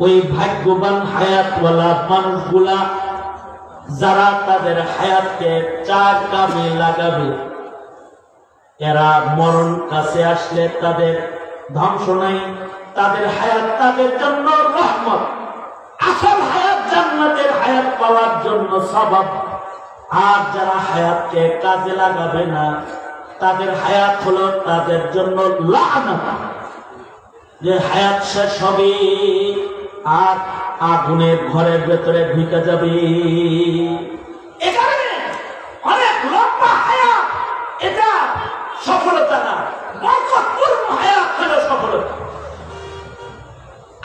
ওই ভাগ্যবান হায়াতওয়ালা মানুষগুলা যারা তাদের হায়াতকে চার কামে লাগাবে, এরা মরণ কাছে আসলে তাদের ধ্বংস নাই, তাদের হায়াত তাদের জন্য রহমত। আসল হায়াত জান্নাতের হায়াত পাওয়ার জন্য সবাব। আর যারা হায়াতকে কাজে লাগাবে না, তাদের হায়াত হলো তাদের জন্য লানত, যে হায়াত শেষ হবে আর আগুনের ঘরের ভেতরে ঢুকে যাবে। এখানে অনেক লম্বা হায়াত, এটা সফলতা না, বরকতপূর্ণ হায়াত হলো সফলতা।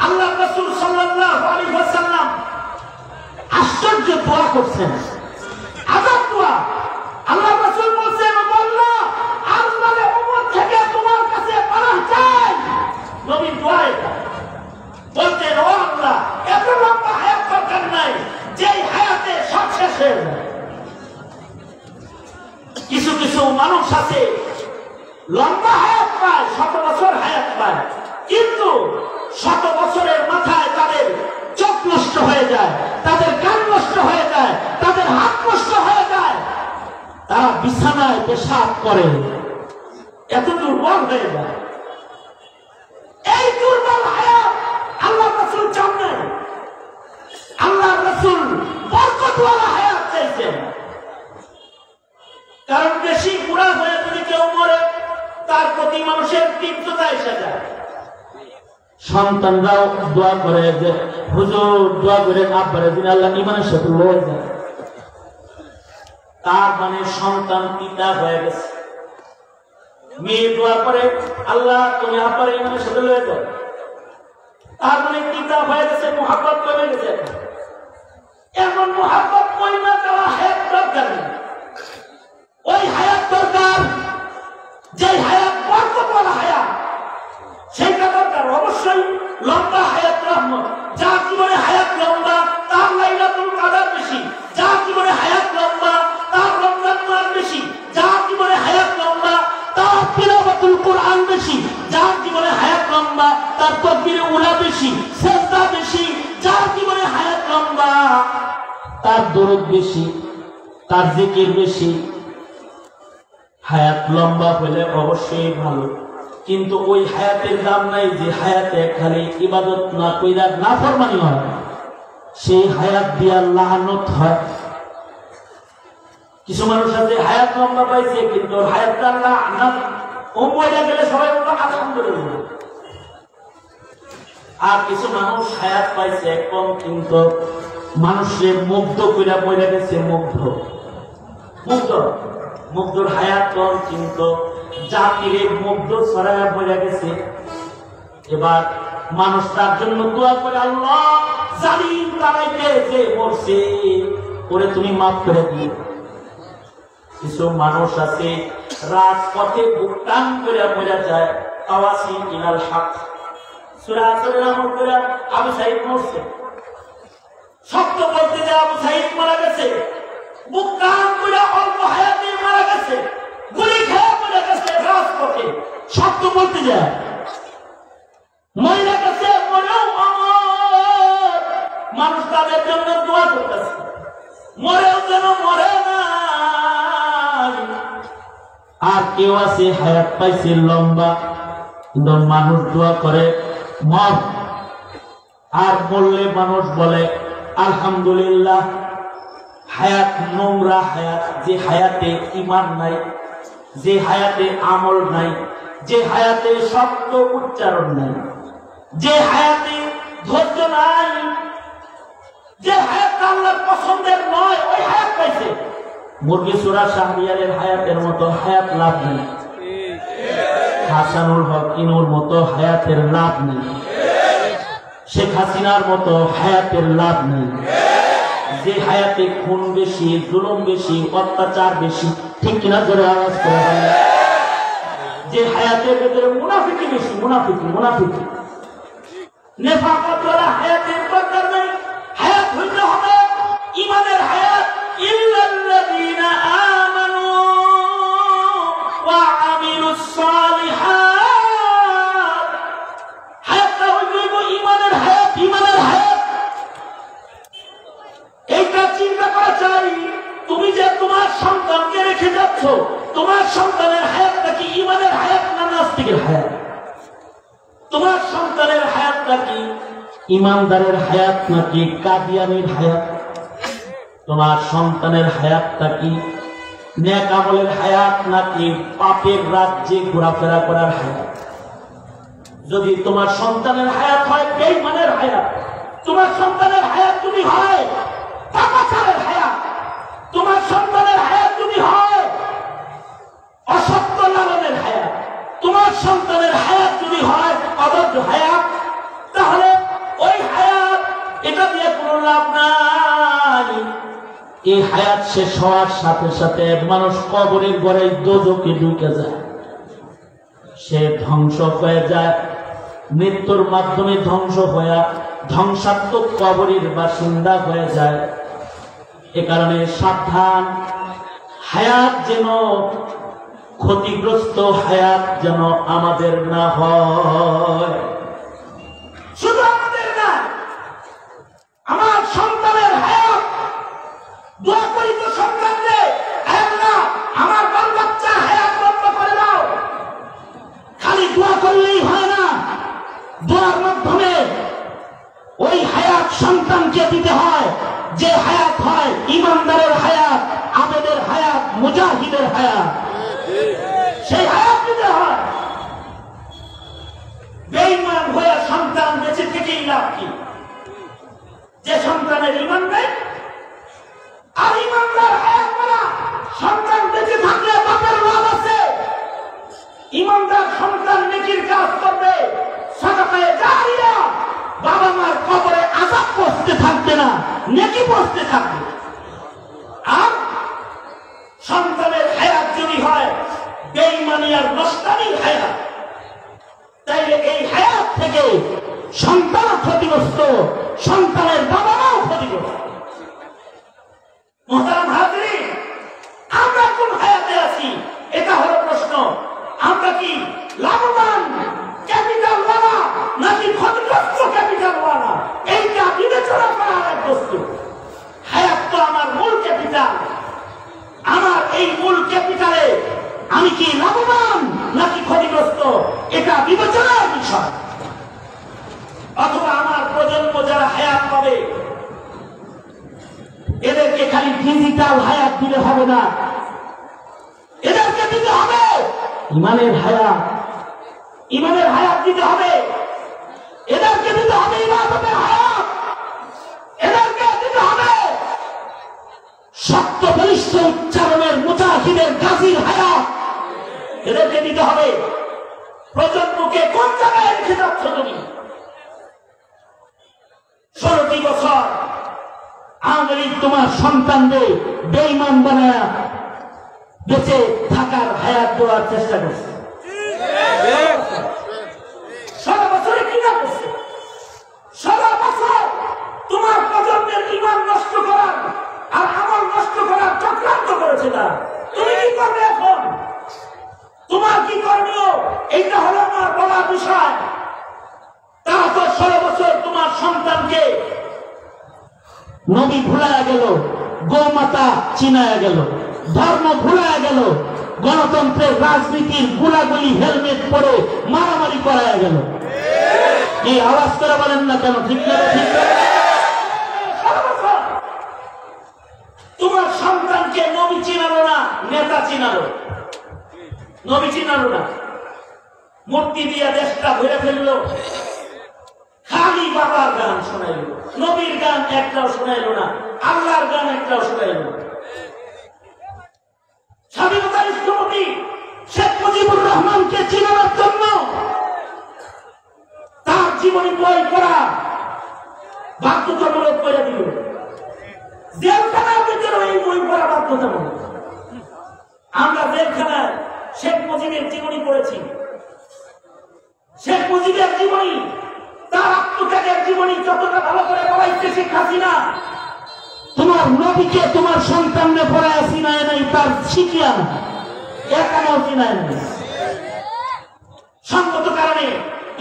আল্লাহ রাসূল সাল্লাল্লাহু আলাইহি ওয়াসাল্লাম আশ্চর্য দোয়া করছেন, আযাব দোয়া। আল্লাহ রাসূল বলেন, আল্লাহ আল্লাহর উম্মত থেকে তোমার কাছে পানাহ চাই। নবী দোয়া এটা বলতেন, ও আল্লাহ এত লম্বা হায়াত দরকার নাই, যেই হায়াতে সব শেষ হয়ে যায়। কিছু কিছু মানুষ আছে লম্বা হায়াত পায়, 100 বছর হায়াত পায়, কিন্তু 100 বছরের মাথায় তাদের চোখ নষ্ট হয়ে যায়, তাদের কান নষ্ট হয়ে যায়, তাদের হাত নষ্ট হয়ে যায়, তারা বিছানায় পেশাব করে, এত দুর্বল হয়ে যায়। এই দুর্বল হায়াত আল্লাহ রাসূল চান না। আল্লাহ রাসূল বরকতওয়ালা হায়াত চাইছেন। কারণ বেশি বুড়া হয়ে যদি কেউ মরে, তার প্রতি মানুষের তীব্রতা এসে যায়। সন্তানরাও দোয়া করে যে হুজুর দোয়া করে আব্বারে দিন আল্লাহ ইমানের সাথে লয়ে যায়। তার মানে সন্তান পিতা হয়ে গেছে। মেয়ে দোয়া করে আল্লাহ তুমি আব্বারে ইমানের সাথে লয়ে যাও, তার মানে পিতা হয়ে গেছে, মুহাব্বত কমে গেছে। এমন মুহাব্বত কইমা দেওয়া হায়াত দরকার নেই। ওই হায়াত দরকার যে হায়াত বরকতওয়ালা হায়াত, সেইটা দরকার। অবশ্যই লম্বা হায়াত রহমত। যার জীবনে হায়াত লম্বা তার লাইলাতুল কদর বেশি, যার জীবনে হায়াত লম্বা তার রমজান মাস বেশি, যার জীবনে হায়াত লম্বা তার তিলাওয়াতুল কোরআন বেশি, যার জীবনে হায়াত লম্বা তার তাকবীরে উলা বেশি, সিজদা বেশি, যার জীবনে হায়াত লম্বা তার দরুদ বেশি, তার জিকির বেশি। হায়াত লম্বা হলে অবশ্যই ভালো, কিন্তু ওই হায়াতের দাম নাই যে হায়াতে খালি ইবাদত না কইরা নাফরমানি হয়, সেই হায়াত দিয়া লানত হয়। কিছু মানুষ আছে হায়াত লম্বা পাইছে কিন্তু হায়াতটা লানত, ও মরে গেলে সবাই বলবে আলহামদুলিল্লাহ। আর কিছু মানুষ হায়াত পাইছে কম কিন্তু মানুষের মুগ্ধ কইরা মরে গেছে, মুগ্ধর হায়াত কম কিন্তু জাতিরে মুগ্ধ ছড়ায় মরে গেছে। এবার মানুষ তার জন্য দোয়া করে, আল্লাহ জালিম তারাইতে যে মরছে ওরে তুমি মাফ করে দিও। কিছু মানুষ আছে রাজপথে বুকটান করে মরে যায়, আওয়াসি ইলাল হক। সূরা আসরের আমল করে আবু সাঈদ মরছে, সত্য বলতে যে আবু সাঈদ মারা গেছে, বুকটান করে অল্প হায়াতে মারা গেছে, গুলি খেয়ে মরে গেছে রাজপথে, সত্য বলতে যায় মরে গেছে, মরেও অমর। মানুষ তাদের জন্য দোয়া করতেছে, মরেও যেন মরে না। আর কেউ আছে হায়াত পাইছে লম্বা, কিন্তু মানুষ দোয়া করে মর, আর বললে মানুষ বলে আলহামদুলিল্লাহ। হায়াত নোংরা হায়াত, যে হায়াতে ঈমান নাই, যে হায়াতে আমল নাই, যে হায়াতে শব্দ উচ্চারণ নাই, যে হায়াতে ধৈর্য নাই, যে হায়াত আল্লাহর পছন্দের নয়, ওই হায়াত পাইছে। মুরগি চোরা শাহরিয়ারের হায়াতের মতো হায়াত লাভ নেই, হাসানুল হক ইনুর মতো হায়াতের লাভ নেই, শেখ হাসিনার মতো হায়াতের লাভ নেই। যে হায়াতে খুন বেশি, জুলুম বেশি, অত্যাচার বেশি, ঠিক কিনা জোরে আওয়াজ করে বলেন। যে হায়াতের ভেতরে মুনাফিকি বেশি, মুনাফিকি নেফাকত ওয়ালা হায়াতের দরকার নেই। হায়াত হইতে হবে ঈমানের হায়াত, ইল্লাল্লাযীনা আমানু ওয়া আমিলুস সালিহাত। হায়াতটা হইতে হবে ঈমানের হায়াত, ঈমানের কি? ইমানদারের হায়াত নাকি কাদিয়ানির হায়াত? তোমার সন্তানের হায়াতটা কি নেক আমলের হায়াত নাকি পাপের রাজ্যে ঘোরাফেরা করার হায়াত? যদি তোমার সন্তানের হায়াত হয় বেঈমানের হায়াত, তোমার সন্তানের হায়াত যদি হয় পাপাচারের হায়াত, তোমার সন্তানের হায়াত যদি হয় অসত্য লালনের হায়াত, তোমার সন্তানের হায়াত যদি হয় অবৈধ হায়াত, তাহলে ওই হায়াত এটা দিয়ে কোনো লাভ নাই। এই হায়াত শেষ হওয়ার সাথে সাথে মানুষ কবরের ঘরে দোজখে ঢুকে যায়, সে ধ্বংস হয়ে যায়, মৃত্যুর মাধ্যমে ধ্বংস হয়ে ধ্বংসাত্মক কবরের বাসিন্দা হয়ে যায়। এ কারণে সাবধান, হায়াত যেন ক্ষতিগ্রস্ত হায়াত যেন আমাদের না হয়। শুধু আমাদের না, আমার সন্তানের হায়াত দোয়া করি তো সন্তানকে, আল্লাহ আমার বাল বাচ্চার হায়াত বন্ধ করে দাও। খালি দোয়া করলেই হয় না, দোয়ার মাধ্যমে ওই হায়াত সন্তানকে দিতে হয়, যে হায়াত হয় ইমানদারের হায়াত, আবেদের হায়াত, মুজাহিদের হায়াত, সেই হায়াত দিতে হয়। বেঈমান হয়ে সন্তান বেঁচে থেকেই লাভ কি? যে সন্তানের ঈমান নেই আর ঈমানদার হায়াত বলা সন্তান বেঁচে থাকলে বাপের লাভ আছে। ঈমানদার সন্তান নেকির কাজ করবে, সাদাকায়ে জারিয়া, বাবা মার কবরে আযাব পৌঁছতে থাকবে না, নেকি পৌঁছতে থাকবে। আর সন্তানের হায়াত যদি হয় বেঈমানি আর নষ্টানির হায়াত, তাইলে এই হায়াত থেকে সন্তান ক্ষতিগ্রস্ত, সন্তানের বাবা মাও ক্ষতিগ্রস্ত। মুহতারাম হাজিরিন, আমরা কোন হায়াতে আছি এটা হলো প্রশ্ন। আমরা কি লাভবান ক্যাপিটালওয়ালা নাকি ক্ষতিগ্রস্ত ক্যাপিটালওয়ালা? এইটা বিবেচনা করার এক বস্তু। হায়াত তো আমার মূল ক্যাপিটাল, আমার এই মূল ক্যাপিটালে আমি কি লাভবান নাকি ক্ষতিগ্রস্ত, এটা বিবেচনার বিষয়। অথবা আমার প্রজন্ম যারা হায়াত পাবে এদেরকে খালি ডিজিটাল হায়াত দিলে হবে না, এদেরকে দিতে হবে ইমানের হায়াত, ইমানের হায়াত দিতে হবে, এদেরকে দিতে হবে ইবাদতের হায়াত, এদেরকে দিতে হবে সত্য বলিষ্ঠ উচ্চারণের মুজাহিদের গাজীর হায়াত, এদেরকে দিতে হবে। প্রজন্মকে কোন জায়গায় রেখে যাচ্ছ তুমি? 16টি বছর আওয়ামী লীগ তোমার সন্তানদের বেঈমান বানায় বেঁচে থাকার হায়াত দেওয়ার চেষ্টা করছে। সারা বছরে কি না করছে? সারা বছর তোমার প্রজন্মের ঈমান নষ্ট করার আর আমল নষ্ট করার চক্রান্ত করেছে তারা। তুমি কি করবে এখন? তোমার কি করণীয়? এইটা হলো আমার বলার বিষয়। তারা তো 16 বছর তোমার সন্তানকে নবী ভুলায়া গেল, গোমাতা চিনায়া গেল, ধর্ম ভুলায়া গেল, গণতন্ত্রের রাজনীতির গুলাগুলি হেলমেট পরে মারামারি করায়া গেল। এই আওয়াজ করে বলেন না কেন? ঠিক না? ঠিক না? তোমার সন্তানকে নবী চিনালো না, নেতা চিনালো। নবী চিনালো না, মূর্তি দিয়ে দেশটা ভরে ফেললো, খালি বাবার গান শোনাইল, নবীর গান একটাও শোনাইল না, আল্লাহর গান একটাও শোনাইল না। স্বাধীনতার স্থপতি শেখ মুজিবুর রহমানকে চিনানোর জন্য তার জীবনী বই করা বাধ্যতামূলক করে দিল। জেলখানার ভিতরে এই বই পড়া বাধ্যতামূলক। আমরা জেলখানায় শেখ মুজিবের জীবনী পড়েছি। শেখ মুজিবের জীবনী, তার আত্মত্যাগের জীবনী যতটা ভালো করে পড়াইছে শেখ হাসিনা, তোমার নবীকে তোমার সন্তানকে পড়ায় চিনায় নাই, তার শিখিয়া না, একাও চিনায় নাই। সঙ্গত কারণে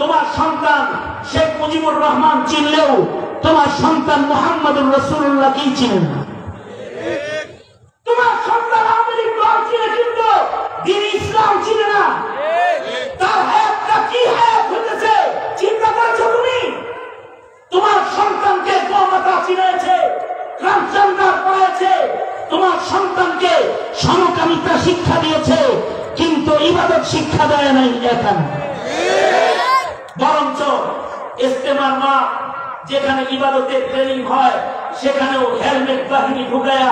তোমার সন্তান শেখ মুজিবুর রহমান চিনলেও তোমার সন্তান মুহাম্মদুর রাসূলুল্লাহকেই চিনে না। তোমার সন্তান আওয়ামী লীগ দল চিনে কিন্তু দ্বীন ইসলাম চিনে না। তার হায়াতটা কি হায়াত হইতেছে চিন্তা করেছো তুমি? ট্রান্সজেন্ডার পড়াইছে, তোমার সন্তানকে সমকামিতা শিক্ষা দিয়েছে, কিন্তু ইবাদত শিক্ষা দেয় নাই এখানে। বরঞ্চ ইস্তেমার মা যেখানে ইবাদতের ট্রেনিং হয় সেখানেও হেলমেট বাহিনী ঢুকায়া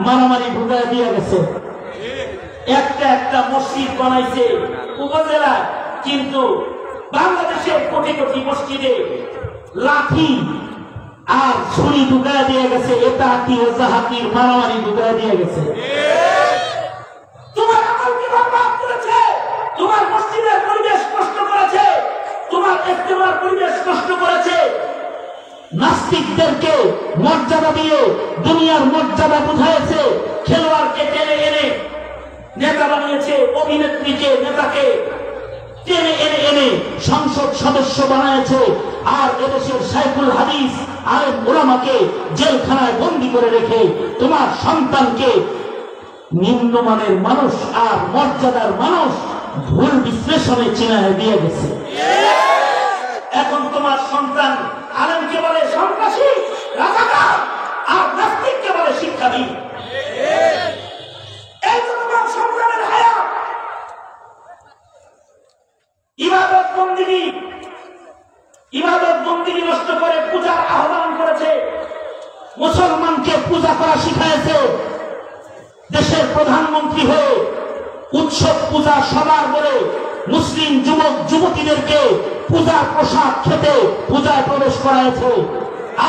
মারামারি ঢুকায়া দিয়ে গেছে। একটা একটা মসজিদ বানাইছে উপজেলায়, কিন্তু বাংলাদেশের কোটি কোটি মসজিদে লাঠি আর ছুরি ঢুকায়া দিয়ে গেছে, এটা হাতি ও জাহাতির মারামারি ঢুকায়া দিয়ে গেছে। তোমার আমলকে বরবাদ করেছে, তোমার মসজিদের পরিবেশ নষ্ট করেছে, তোমার ইস্তেমার পরিবেশ নষ্ট করেছে। নাস্তিকদেরকে মর্যাদা দিয়ে দুনিয়ার মর্যাদা বুঝাইছে, খেলোয়াড়কে টেনে এনে নেতা বানিয়েছে, অভিনেত্রীকে নেতাকে টেনে এনে এনে সংসদ সদস্য বানিয়েছে, আর এদেশের শাইখুল হাদিস আলেম উলামাকে জেলখানায় বন্দী করে রেখে তোমার সন্তানকে নিম্নমানের মানুষ আর মর্যাদার মানুষ ভুল বিশ্লেষণে চিনায় দিয়ে গেছে। এখন তোমার সন্তান আলেমকে বলে সন্ত্রাসী, রাজাকার, আর নাস্তিককে বলে শিক্ষাবিদ। এই তো তোমার সন্তানের হায়াত। ইবাদত বন্দিগি নষ্ট করে পূজার আহ্বান করেছে, মুসলমানকে পূজা করা শিখাইছে। দেশের প্রধানমন্ত্রী হয়ে উৎসব পূজা সবার বলে মুসলিম যুবক যুবতীদেরকে পূজার পোশাক খেতে পূজায় প্রবেশ করাইছে।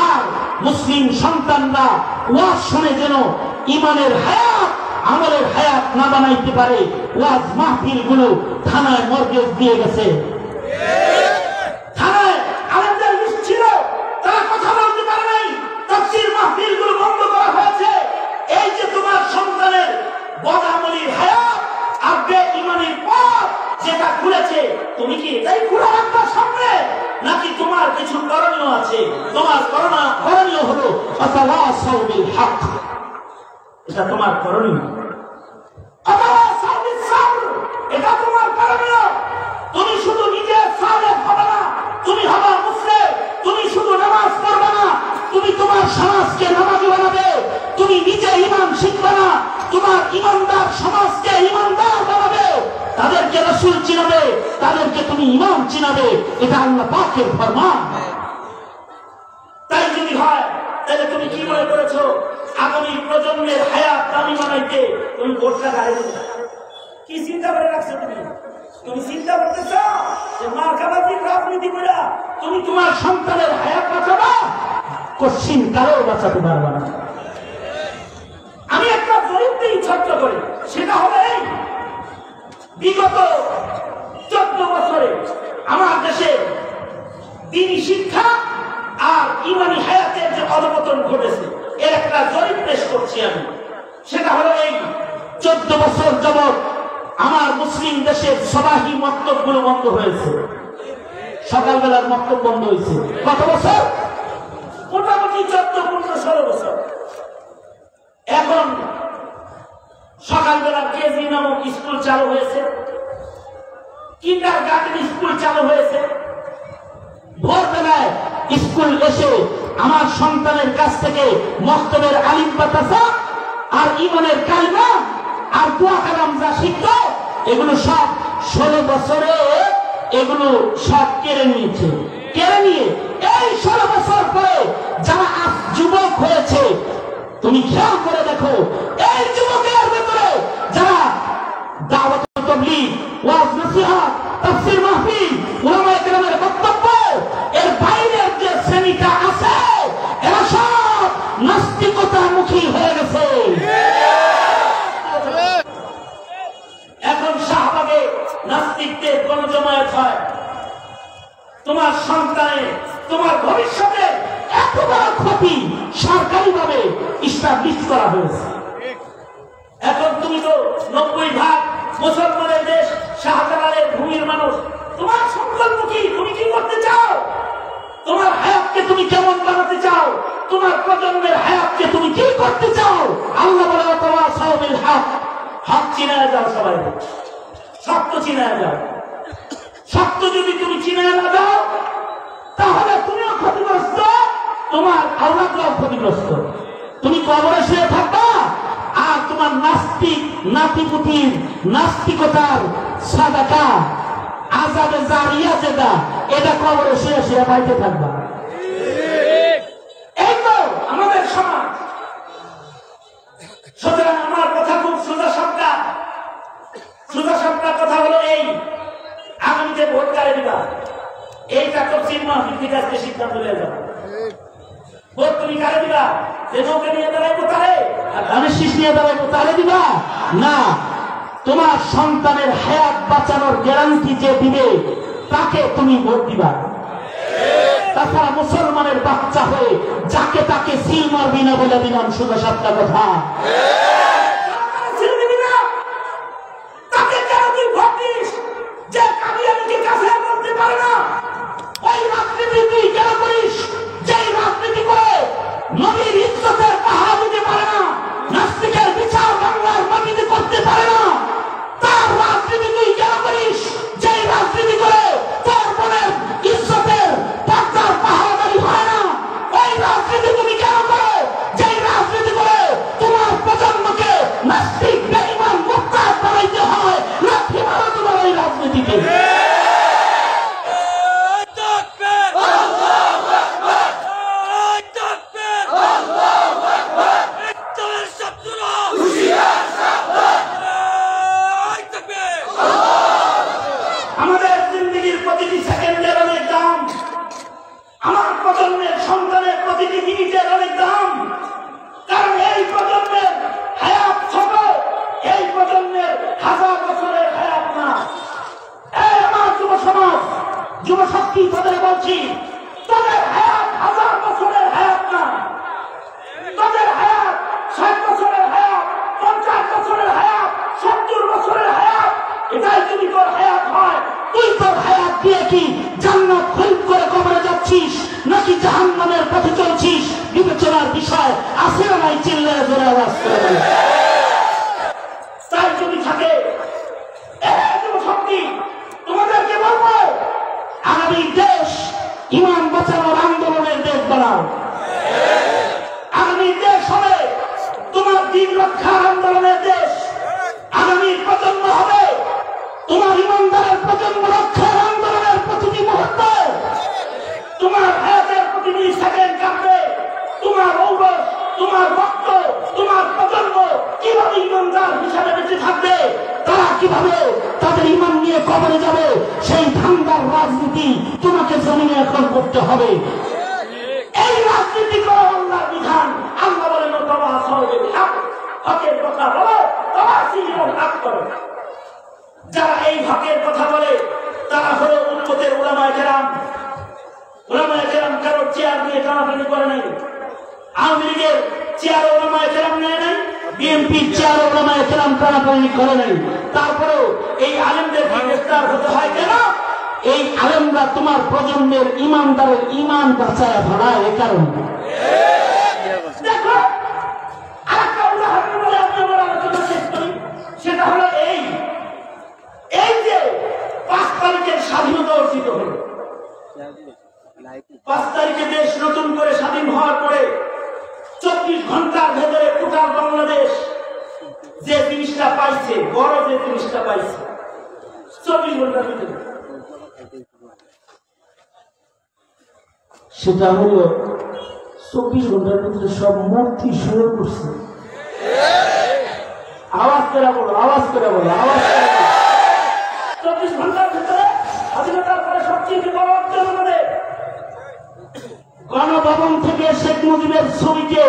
আর মুসলিম সন্তানরা ওয়াজ শুনে যেন ইমানের হায়াত আমলের হায়াত না বানাইতে পারে, ওয়াজ মাহফিল গুলো থানায় মর্গেজ দিয়ে গেছে। থানায় আলেমদের লিস্ট ছিল, তারা কথা বলতে পারে নাই, তাফসীর মাহফিল গুলো বন্ধ করা হয়েছে। এই যে তোমার সন্তানের বদামলির হায়াত আর বেঈমানের পথ যেটা খুলেছে, তুমি কি এটাই খুলে রাখবা সামনে, নাকি তোমার কিছু করণীয় আছে? তোমার করণীয় হলো আতাওয়াসাউ বিল হক, এটা তোমার করণীয়। আতাওয়াসাউ বিস সাবর, এটা তোমার করণীয়। তুমি শুধু নিজে সালেহ হবে না, তুমি হবা মুসলিম। তুমি শুধু নামাজ পড়বে না, তুমি তোমার সমাজকে নামাজি বানাবে। তুমি নিজে ঈমান শিখবে না, তোমার ঈমানদার সমাজকে ঈমানদার বানাবে। তাদেরকে রাসূল চিনাবে, তাদেরকে তুমি ইমাম চিনাবে। এটা আল্লাহ পাকের ফরমান। তাই যদি হয় তাহলে তুমি কি মনে করেছো আগামী প্রজন্মের হায়াত দামি বানাইতে তুমি ভোটটা গাড়ি কি চিন্তা করে রাখছো? তুমি চিন্তা করতেছ যে মার্কাবাজির রাজনীতি করে তুমি তোমার সন্তানের হায়াত বাঁচাবা? কঠিন কারো বাঁচাতে পারবা না। আমি একটা গরিবকেই ছোট্ট করি, সেটা হবে এই বিগত 14 বছরে আমার দেশে দ্বীনি শিক্ষা আর ইমানি হায়াতের যে অবনতন ঘটেছে, এর একটা জরিপ পেশ করছি আমি। সেটা হলো এই 14 বছর যাবৎ আমার মুসলিম দেশের সবাহি মক্তবগুলো বন্ধ হয়েছে। সকালবেলার মক্তব বন্ধ হয়েছে কত বছর? মোটামুটি 14-15-16 বছর। এখন সকালবেলা কেজি নামক স্কুল চালু হয়েছে, কিন্ডারগার্টেন স্কুল চালু হয়েছে। ভোরবেলায় স্কুল এসে আমার সন্তানের কাছ থেকে মক্তবের আলিম বাতাসা আর ইমানের কালিমা আর দোয়া কালাম যা শিখতো, এগুলো সব 16 বছরে এগুলো সব কেড়ে নিয়েছে। কেড়ে নিয়ে এই 16 বছর পরে যারা আজ যুবক হয়েছে, তুমি খেয়াল করে দেখো এই যুবকের ভেতরে যারা দাওয়াত তাবলীগ, ওয়াজ নসিহত, তাফসীর মাহফিল, উলামায়ে কেরামের বক্তব্য, এর বাইরের যে শ্রেণীটা আছে এরা সব নাস্তিকতামুখী হয়ে গেছে। এখন শাহবাগে নাস্তিকদের গণজমায়েত হয়। তোমার সন্তানের, তোমার ভবিষ্যতের এত বড় ক্ষতি সরকারিভাবে ইস্টাবলিশ করা হয়েছে। এখন তুমি তো 90% মুসলমানের দেশ, শাহজালালের ভূমির মানুষ। তোমার সংকল্প কি? তুমি কি করতে চাও? তোমার হায়াতকে তুমি কেমন বানাতে চাও? তোমার প্রজন্মের হায়াতকে তুমি কি করতে চাও? আল্লাহ বলে তাওয়াসাউ বিল হক, হক চিনায় যাও, সবাই সত্য চিনায় যাও। সত্য যদি তুমি চিনায় না যাও তাহলে তুমিও ক্ষতিগ্রস্ত, তোমার আওলাদরাও ক্ষতিগ্রস্ত। তুমি কবরে শুয়ে থাকবা আর তোমার নাস্তিক নাতিপুতির নাস্তিকতার সাদাকা আযাবে জারিয়া যেটা এটা কবরে শুয়ে শুয়ে পাইতে থাকবা। এই তো আমাদের সমাজ। সুতরাং আমার কথা খুব সোজা সাপটা কথা হলো এই, আগামীতে ভোট কারে দিবা এইটা তফসিল মাহফিল থেকে আজকে সিদ্ধান্ত হয়ে যাবে। ভোট তুমি কারে দিবা? যে নৌকা নিয়ে দাঁড়াইবো তারে আর ধানের শীষ নিয়ে দাঁড়াইবো তারে দিবা না, তোমার সন্তানের হায়াত বাঁচানোর গ্যারান্টি যে দিবে তাকে তুমি ভোট দিবা। তাছাড়া মুসলমানের বাচ্চা হয়ে যাকে তাকে সিল মারবি না বলে দিলাম সোজা সাপটা কথা। নবীর ইজ্জতের পাহাড় দিতে পারে না, নাস্তিকের বিচার বাংলার মাটিতে করতে পারে না, তার রাজনীতি তুই কেন করিস? যেই রাজনীতি করে তোর বোনের ইজ্জতের পর্দার পাহাড়ি হয় না, ওই রাজনীতি তুমি কেন করো? যেই রাজনীতি করে তোমার প্রজন্মকে নাস্তিক বেঈমান মুরতাদ বানাইতে হয়, লাঠি মারো তোমার ওই রাজনীতিকে। আমাদের জিন্দেগির প্রতিটি সেকেন্ডের অনেক দাম, আমার প্রজন্মের সন্তানের প্রতিটি মিনিটের অনেক দাম। কারণ এই প্রজন্মের হায়াত ছোট, এই প্রজন্মের 1000 বছরের হায়াত না। এই আমার যুব সমাজ, যুব শক্তি তাদের বলছি, তাদের হায়াত 1000 বছরের হায়াত না, তাদের হায়াত 60 বছরের হায়াত, 50 বছরের হায়াত, 70 বছরের হায়াত। এটাই যদি তোর হায়াত হয়, তুই তোর হায়াত দিয়ে কি জান্নাত খরিদ করে কবরে যাচ্ছিস নাকি জাহান্নামের পথে চলছিস? বিবেচনার বিষয় আছে না নাই? চিল্লায় জোরে আওয়াজ করে বলে। তাই যদি থাকে শক্তি, তোমাদেরকে বলবো আগামী দেশ ইমান বাঁচানোর আন্দোলনের দেশ বানাও। আগামী দেশ হবে তোমার দিন রক্ষার আন্দোলনের দেশ। আগামী প্রজন্ম হবে তোমার ইমানদারের প্রজন্ম রক্ষার আন্দোলনের প্রতিটি মুহূর্ত। তোমার হায়াতের প্রতিটি সেকেন্ড কাটবে, তোমার ঔরস, তোমার রক্ত, তোমার প্রজন্ম কিভাবে ইমানদার হিসাবে বেঁচে থাকবে, তারা কিভাবে তাদের ইমান নিয়ে কবরে যাবে, সেই ধান্দার রাজনীতি তোমাকে জমিনে এখন করতে হবে। এই রাজনীতি করো আল্লাহর বিধান। আল্লাহ বলেন হকের কথা বলো, হক করো। যারা এই হকের কথা বলে তারা হলো উম্মতের উলামায়ে কেরাম। উলামায়ে কেরাম কারো চেয়ার দিয়ে টানাটানি করে নাই। আওয়ামী লীগের চেয়ার উলামায়ে কেরাম নেয় নাই, বিএনপির চেয়ার উলামায়ে কেরাম টানাটানি করে নাই। তারপরেও এই আলেমদেরকে গ্রেফতার হতে হয় কেন? এই আলেমরা তোমার প্রজন্মের ইমানদারের ইমান বাঁচায় ভাড়ায়, এ কারণে। দেখো আরেকটা উদাহরণ বলে আমি আমার আলোচনা শেষ করি। সেটা হলো এই যে 5 তারিখের স্বাধীনতা অর্জিত হল। 5 তারিখে দেশ নতুন করে স্বাধীন হওয়ার পরে 24 ঘন্টার ভেতরে টোটাল বাংলাদেশ যে জিনিসটা পাইছে, বড় যে জিনিসটা পাইছে 24 ঘন্টার ভিতরে, সেটা হলো 24 ঘন্টার ভিতরে সব মূর্তি শুরু করছে। আওয়াজ করে বলো, আওয়াজ করে বলো, আওয়াজ করে বলো। 24 ঘন্টার ভিতরে স্বাধীনতার পরে সবচেয়ে বড় অর্জন আমাদের। গণভবন থেকে শেখ মুজিবের ছবিকে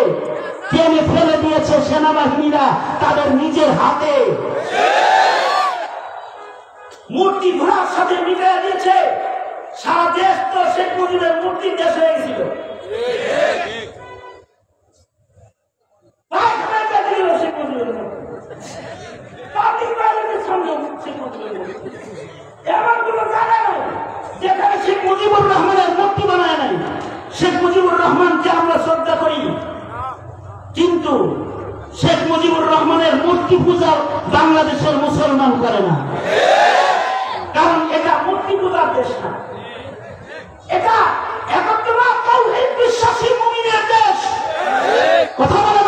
টেনে ফেলে দিয়েছে সেনাবাহিনীরা তাদের নিজের হাতে। মূর্তি ঘোড়ার সাথে মিলিয়ে দিয়েছে। সারা দেশ তো শেখ মুজিবের মূর্তির দেশ হয়ে গেছিল। যেখানে শেখ মুজিবুর রহমানের মূর্তি বানায় নাই। শেখ মুজিবুর রহমানকে আমরা শ্রদ্ধা করি, কিন্তু শেখ মুজিবুর রহমানের মূর্তি পূজা বাংলাদেশের মুসলমান করে না। কারণ এটা মূর্তি পূজার দেশ না, এটা একত্রবাদ তাওহীদ বিশ্বাসী মুমিনের দেশ। কথা বলে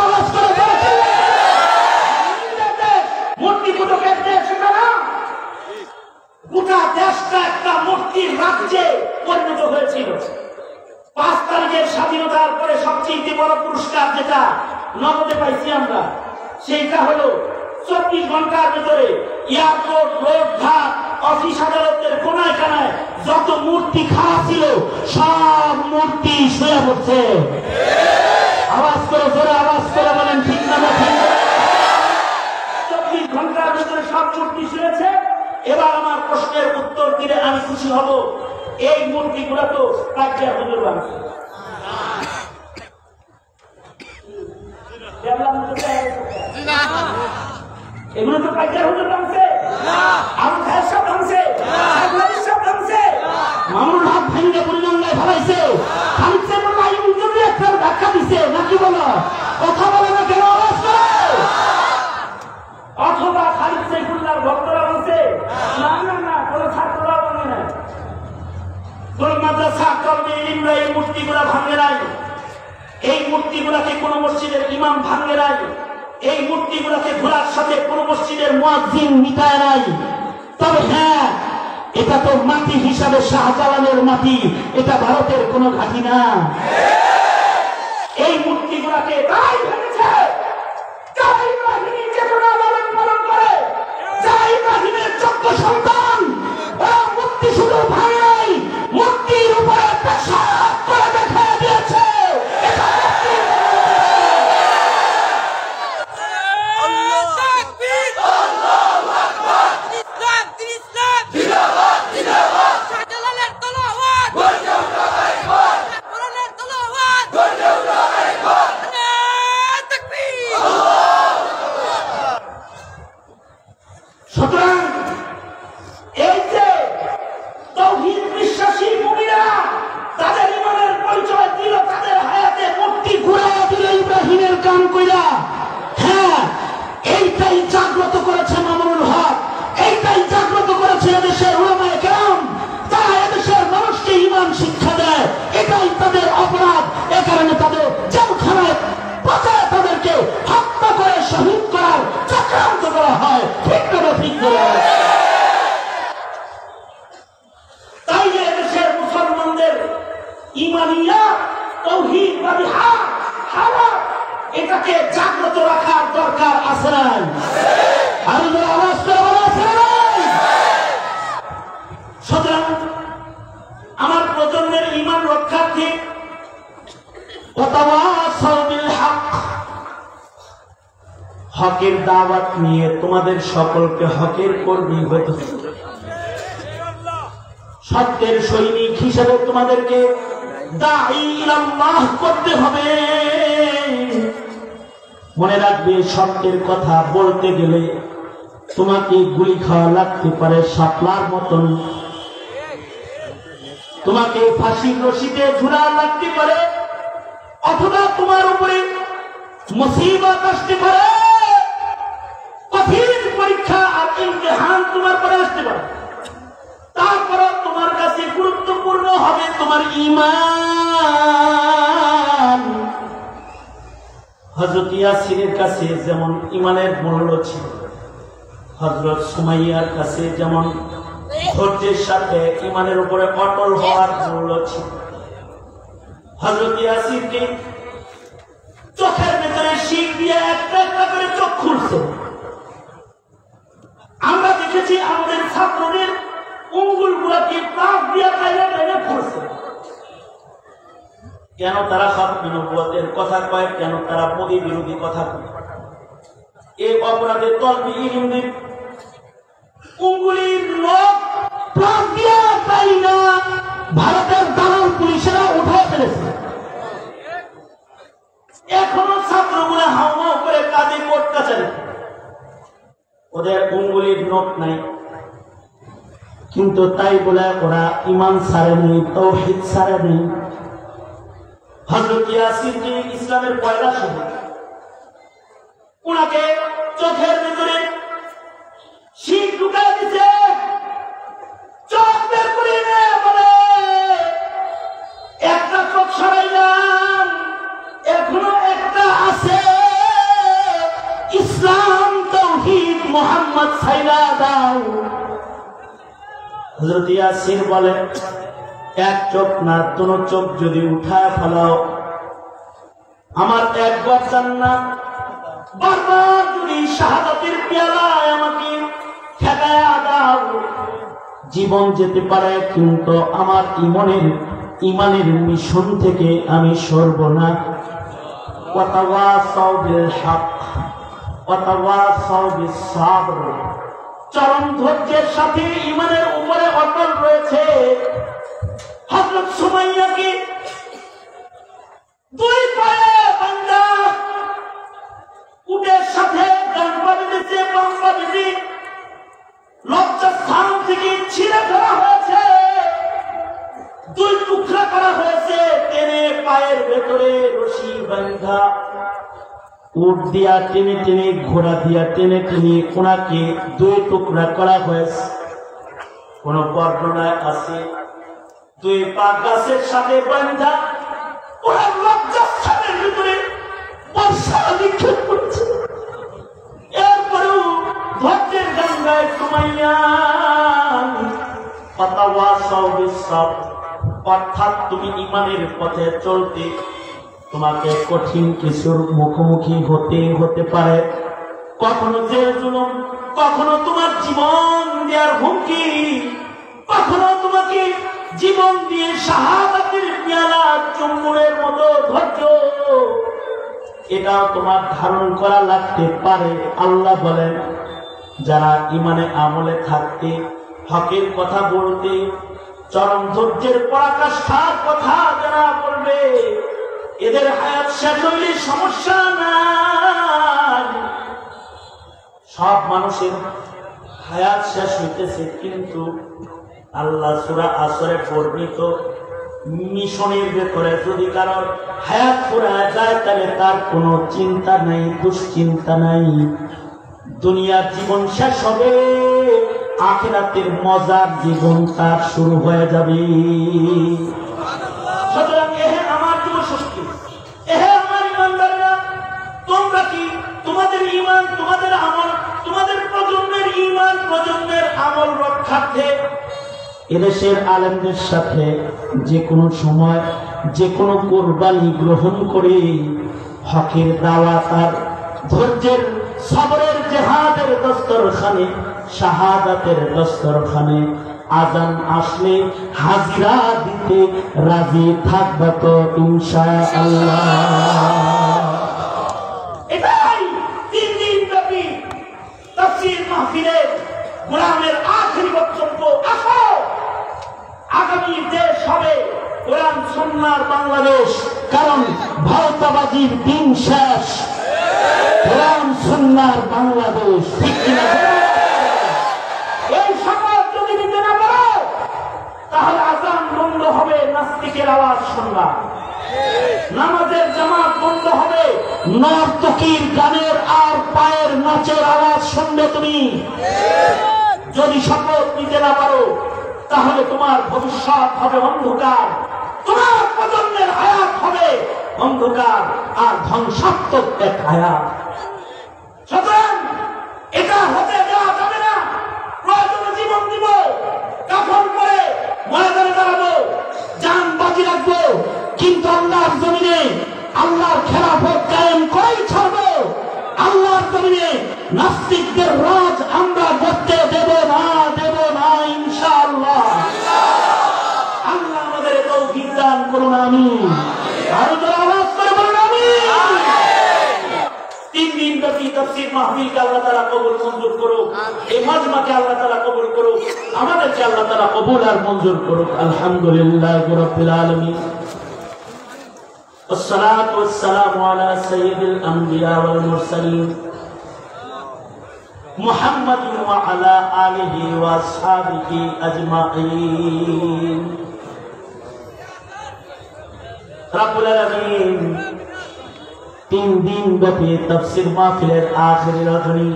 সবচেয়ে বড় পুরস্কার যেটা নগদে পাইছি আমরা, সেইটা হলো 24 ঘন্টার ভেতরে এয়ারপোর্ট, রোড ঘাট, অফিস আদালতের কোনায় কানায় যত মূর্তি খাওয়া ছিল সব মূর্তি শুয়ে পড়ছে। আওয়াজ করে, জোরে আওয়াজ করে বলেন ঠিক না ঠিক? 24 ঘন্টার ভেতরে সব মূর্তি শুয়েছে। এবার আমার প্রশ্নের উত্তর দিলে আমি খুশি হব। এই মূর্তিগুলো তো কাজের হুজুর বানাচ্ছে। এগুলো তো কাজের হুজুর বানাচ্ছে, আবু খায়ের সব বানাচ্ছে, সব বানাচ্ছে, মামুনুল হক ভাঙ্গে পরিগঙ্গায় ফেলাইছে, খালিদ মোল্লা ইউজুরি একটা ধাক্কা দিছে নাকি বলো? কথা বলে না কেন? আওয়াজ করে। অথবা খালিদ সাইফুল্লাহর ভক্তরা বলছে না না না, কোন ছাত্ররা বলে না, কোন মাদ্রাসা কর্মী ইলমরা এই মূর্তিগুলা ভাঙে নাই, এই মূর্তিগুলাকে কোন মসজিদের ইমাম ভাঙে নাই, এই মূর্তিগুলাকে ঘোড়ার সাথে কোন মসজিদের মুয়াজ্জিন মিটায় নাই। তবে হ্যাঁ, এটা তো মাটি হিসাবে শাহজালালের মাটি, এটা ভারতের কোন ঘাঁটি না। এই মূর্তিগুলাকে তাই ভেঙেছে যারা ইব্রাহিমের চেতনা লালন পালন করে, যারা ইব্রাহিমের যোগ্য সন্তান। ওরা মূর্তি শুধু ভাঙাই, মূর্তির উপরে পেশাব করে দেখা দিয়েছে। সুতরাং এই যে তাওহীদ বিশ্বাসী মুমিনা তাদের ঈমানের পরিচয় দিল, তাদের হায়াতে মূর্তি ঘুরাইয়া দিল ইব্রাহিমের কাম কইরা। হ্যাঁ, এইটাই জাগ্রত করেছে মামুনুল হক, এইটাই জাগ্রত করেছে এদেশের উলামায়ে কেরাম। তারা এদেশের মানুষকে ঈমান শিক্ষা দেয়, এটাই তাদের অপরাধ। এ কারণে তাদের জেলখানায় পচায় তাদেরকে হত্যা করে শহীদ করার চক্রান্ত করা হয়। ঠিক না ঠিক করে? তাই যে এদেশের মুসলমানদের ঈমানিয়া তাওহীদবাদী হাওয়া এটাকে জাগ্রত রাখার দরকার আছে না? আর আওয়াজ করে বলা আছে না? সুতরাং আমার প্রজন্মের ঈমান রক্ষার্থে হকের দাওয়াত নিয়ে তোমাদের সকলকে হকের কর্মী হতে হবে। সত্যের সৈনিক হিসেবে তোমাদেরকে দাঈ ইলাল্লাহ করতে হবে। মনে রাখবে, সত্যের কথা বলতে গেলে তোমাকে গুলি খাওয়া লাগতে পারে শাপলার মতন, তোমাকে ফাঁসির রশিতে ঝুলা লাগতে পারে, অথবা তোমার উপরে মুসিবত আসতে পারে, কঠিন পরীক্ষা আর ইমতিহান তোমার পরে আসতে পারে। তারপরে তোমার কাছে গুরুত্বপূর্ণ হবে তোমার ঈমান। হযরত ইয়াসিনের কাছে যেমন ঈমানের মূল্য ছিল, হযরত সুমাইয়ার কাছে যেমন ধৈর্যের সাথে ঈমানের উপরে অটল হওয়ার মূল্য ছিল। হযরত ইয়াসিনকে চোখের ভেতরে শিক দিয়ে একটা একটা করে চোখ খুলছে। আমরা দেখেছি আমাদের ছাত্রদের আঙ্গুল গুলাকে প্লাস দিয়ে টাইনে টাইনে খুলছে। কেন তারা খাতমে নবুয়তের কথা কয়? কেন তারা মোদী বিরোধী কথা কয়? এই অপরাধে তলবি ইলমদের আঙ্গুলির নখ প্লাস দিয়ে টাইনা ভারতের দালাল পুলিশেরা উঠায় ফেলেছে। এখনো ছাত্রগুলা হাওমাও করে কাজে কোর্ট কাছারি, ওদের আঙ্গুলির নখ নাই, কিন্তু তাই বলে ওরা ঈমান ছাড়ে নেই, তাওহীদ ছাড়ে নেই। হযরত ইয়াসিন যে ইসলামের পয়লা শহীদ, ওনাকে চোখের ভিতরে শিক ঢুকায় দিছে, চোখ বের করে নিয়ে বলে একটা চোখ সরাইলাম, এখনো একটা আছে, ইসলাম তাওহীদ মুহাম্মদ ছাইড়া দাও। হযরত ইয়াসিন বলে এক চোখ না, দুটো চোখ যদি উঠায় ফেলাও আমার একবার জান্নাত, বারবার যদি শাহাদাতের পেয়ালায় আমাকে ঠেকায়া দাও, জীবন যেতে পারে, কিন্তু আমার ইমানের মিশন থেকে আমি সরব না। ওয়াতাওয়াসাউ বিল হক ওয়াতাওয়াসাউ বিস সাবর, চরম ধৈর্যের সাথে ইমানের উপরে অটল রয়েছে। হযরত সুমাইয়াকে দুই পায়ে বান্দা উটের সাথে ডান পা বেঁধেছে, বাম পা বেঁধে লজ্জাস্থান থেকে ছিঁড়ে ফেলা হয়েছে, দুই টুকরা করা হয়েছে, টেনে পায়ের ভেতরে রশি বাঁধা, উট দিয়া টেনে টেনে, ঘোড়া দিয়া টেনে টেনে ওনাকে দুই টুকরা করা হয়েছে। কোন বর্ণনায় আছে দুই পা গাছের সাথে বাঁধা ওরা লজ্জাস্থানের ভিতরে বর্ষা নিক্ষেপ করছে। এরপরেও ধৈর্যের গঙ্গায় সুমাইয়া ওয়াতাওয়াসাউ বিস সাবর, অর্থাৎ তুমি ইমানের পথে চলতে তোমাকে কঠিন কিছুর মুখোমুখি হতে পারে, কখনো জেল জুলুম, কখনো তোমার জীবন দেওয়ার হুমকি, কখনো তোমাকে জীবন দিয়ে শাহাদাতের পেয়ালা চুম্বনের মতো ধৈর্য, এটাও তোমার ধারণ করা লাগতে পারে। আল্লাহ বলেন, যারা ইমানে আমলে থাকতে, হকের কথা বলতে, চরম ধৈর্যের পরাকাষ্ঠার কথা যারা বলবে, এদের হায়াত শেষ হইলে সমস্যা নাই। সব মানুষের হায়াত শেষ হইতেছে, কিন্তু আল্লাহ সূরা আসরে বর্ণিত মিশনের ভেতরে যদি কারোর হায়াত ফুরায় যায়, তাহলে তার কোনো চিন্তা নাই, দুশ্চিন্তা নাই। দুনিয়ার জীবন শেষ হবে, আখিরাতের মজার জীবন তার শুরু হয়ে যাবে। সুতরাং এহে আমার যুবশক্তি, এহে আমার ইমানদারেরা, তোমরা কি তোমাদের ঈমান, তোমাদের আমল, তোমাদের প্রজন্মের ঈমান, প্রজন্মের আমল রক্ষার্থে এদেশের আলেমদের সাথে যে কোনো সময় যে কোনো কোরবানি গ্রহণ করে হকের দাওয়াত আর ধৈর্যের সবরের জিহাদের দস্তরখানে, শাহাদাতের দস্তরখানে আজান আসলে হাজিরা দিতে রাজি থাকবে তো ইনশাআল্লাহ। এটাই 3 দিন ব্যাপী তাফসীর মাহফিলের কোরআনের আখেরি বক্তব্য। আসো, আগামী দেশ হবে কোরআন সুন্নাহর বাংলাদেশ, কারণ ভারতবাজির দিন শেষ, কোরআন সুন্নাহর বাংলাদেশ। ঠিক কিনা? এই শপথ যদি নিতে না পারো, তাহলে আজান বন্ধ হবে, নাস্তিকের আওয়াজ শুনবা, নামাজের জামাত বন্ধ হবে, নর্তকীর গানের আর পায়ের নাচের আওয়াজ শুনবে তুমি। যদি শপথ নিতে না পারো, তাহলে তোমার ভবিষ্যৎ হবে অন্ধকার, তোমার প্রজন্মের হায়াত হবে অন্ধকার আর ধ্বংসাত্মক এক হায়াত। সুতরাং এটা হতে দেওয়া যাবে না। প্রয়োজনে জীবন দিব, কাফন করে ময়দানে দাঁড়াবো, জান বাজি রাখবো, কিন্তু আল্লাহর জমিনে আল্লাহর খেলাফত কায়েম করেই ছাড়বো। আল্লাহর জমিনে নাস্তিকদের রাজ আমরা করতে দেব না, ইনশাআল্লাহ। আল্লাহ আমাদের তৌফিক দান করুন, আমিন। আরো যারা আওয়াজ করে বলুন আমিন। 3 দিন ব্যাপী তাফসীর মাহফিলকে আল্লাহ তাআলা কবুল মঞ্জুর করুক, এই মাজমাকে আল্লাহ তাআলা কবুল করুক, আমাদেরকে আল্লাহ তাআলা কবুল আর মঞ্জুর করুক। আলহামদুলিল্লাহি রাব্বিল আলামিন, والصلاة والسلام على سيد الأنبياء والمرسلين محمد وعلى آله وأصحابه أجمعين। رب العالمين 3 দিন ব্যাপী তাফসীর মাহফিলের আখেরি রজনী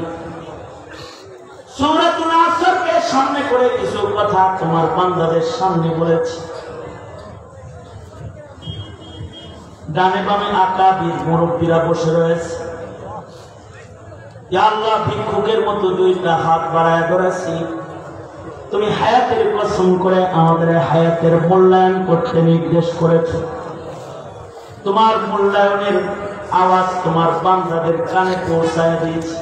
সূরাতুল আসরকে সামনে করে কিছু কথা তোমার বান্দাদের সামনে বলেছি। ডানে বামে আকাবির মুরব্বীরা বসে রয়েছে। ইয়া আল্লাহ, ভিক্ষুকের মতো 2টা হাত বাড়ায় ধরেছি, তুমি হায়াতের কসম করে আমাদের হায়াতের মূল্যায়ন করতে নির্দেশ করেছ। তোমার মূল্যায়নের আওয়াজ তোমার বান্দাদের কানে পৌঁছায় দিয়েছে।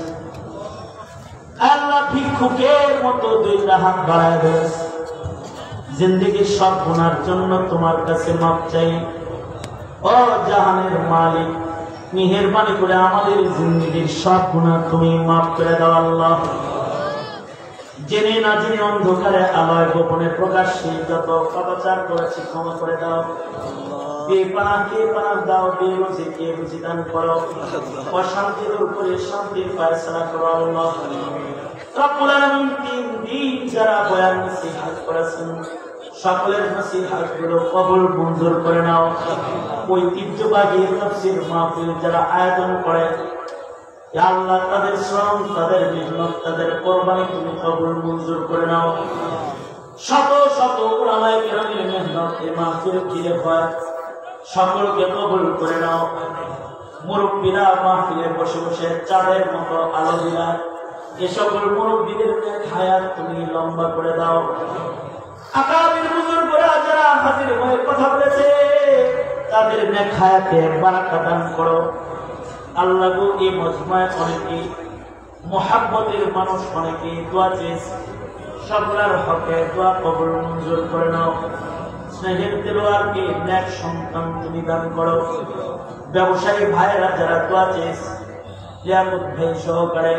আল্লাহ ভিক্ষুকের মতো দুইটা হাত বাড়ায় দিয়েছে। জিন্দেগির সব গুনার জন্য তোমার কাছে মাপ চাই। ও জাহানের মালিক, মেহেরবানি করে আমাদের জিন্দেগির সব গুনাহ তুমি মাফ করে দাও আল্লাহ। জেনে না জেনে অন্ধকারে আলোয় গোপনে প্রকাশ্যে যত পাপাচার করেছি ক্ষমা করে দাও। কে পানা দাও, কে রুজি দান করো। অশান্তির উপরে শান্তির ফয়সালা করো আল্লাহ। রব্বুল আলামিন তিন দিন যারা বয়ান নসিহত করেছেন সকলের নসিহতগুলো কবুল মঞ্জুর করে নাও। ঐতিহ্যবাহী তাফসীর মাহফিল যারা আয়োজন করে ইয়া আল্লাহ, তাদের শ্রম, তাদের মেহনত, তাদের কোরবানি তুমি কবুল মঞ্জুর করে নাও। শত শত উলামায়ে কেরামের মেহনত এই মাহফিল ঘিরে হয়, সকলকে কবুল করে নাও। মুরব্বীরা মাহফিলে বসে বসে চাঁদের মতো আলো দিলায়, এ সকল মুরব্বীদের হায়াত তুমি লম্বা করে দাও। আকাবির বুজুর্গরা যারা হাজির হয়ে কথা বলেছে তাদের নেক হায়াতে বারাকা দান করো আল্লাহ গো। এই মজমায় অনেকে মুহাব্বতের মানুষ, অনেকে দোয়া চেয়েছে, সকলের হকে দোয়া কবুল মঞ্জুর করে নাও। স্নেহের দেলোয়ারকে নেক সন্তান তুমি দান করো। ব্যবসায়ী ভাইয়েরা যারা দোয়া চেয়েছে, লিয়াকত ভাই সহকারে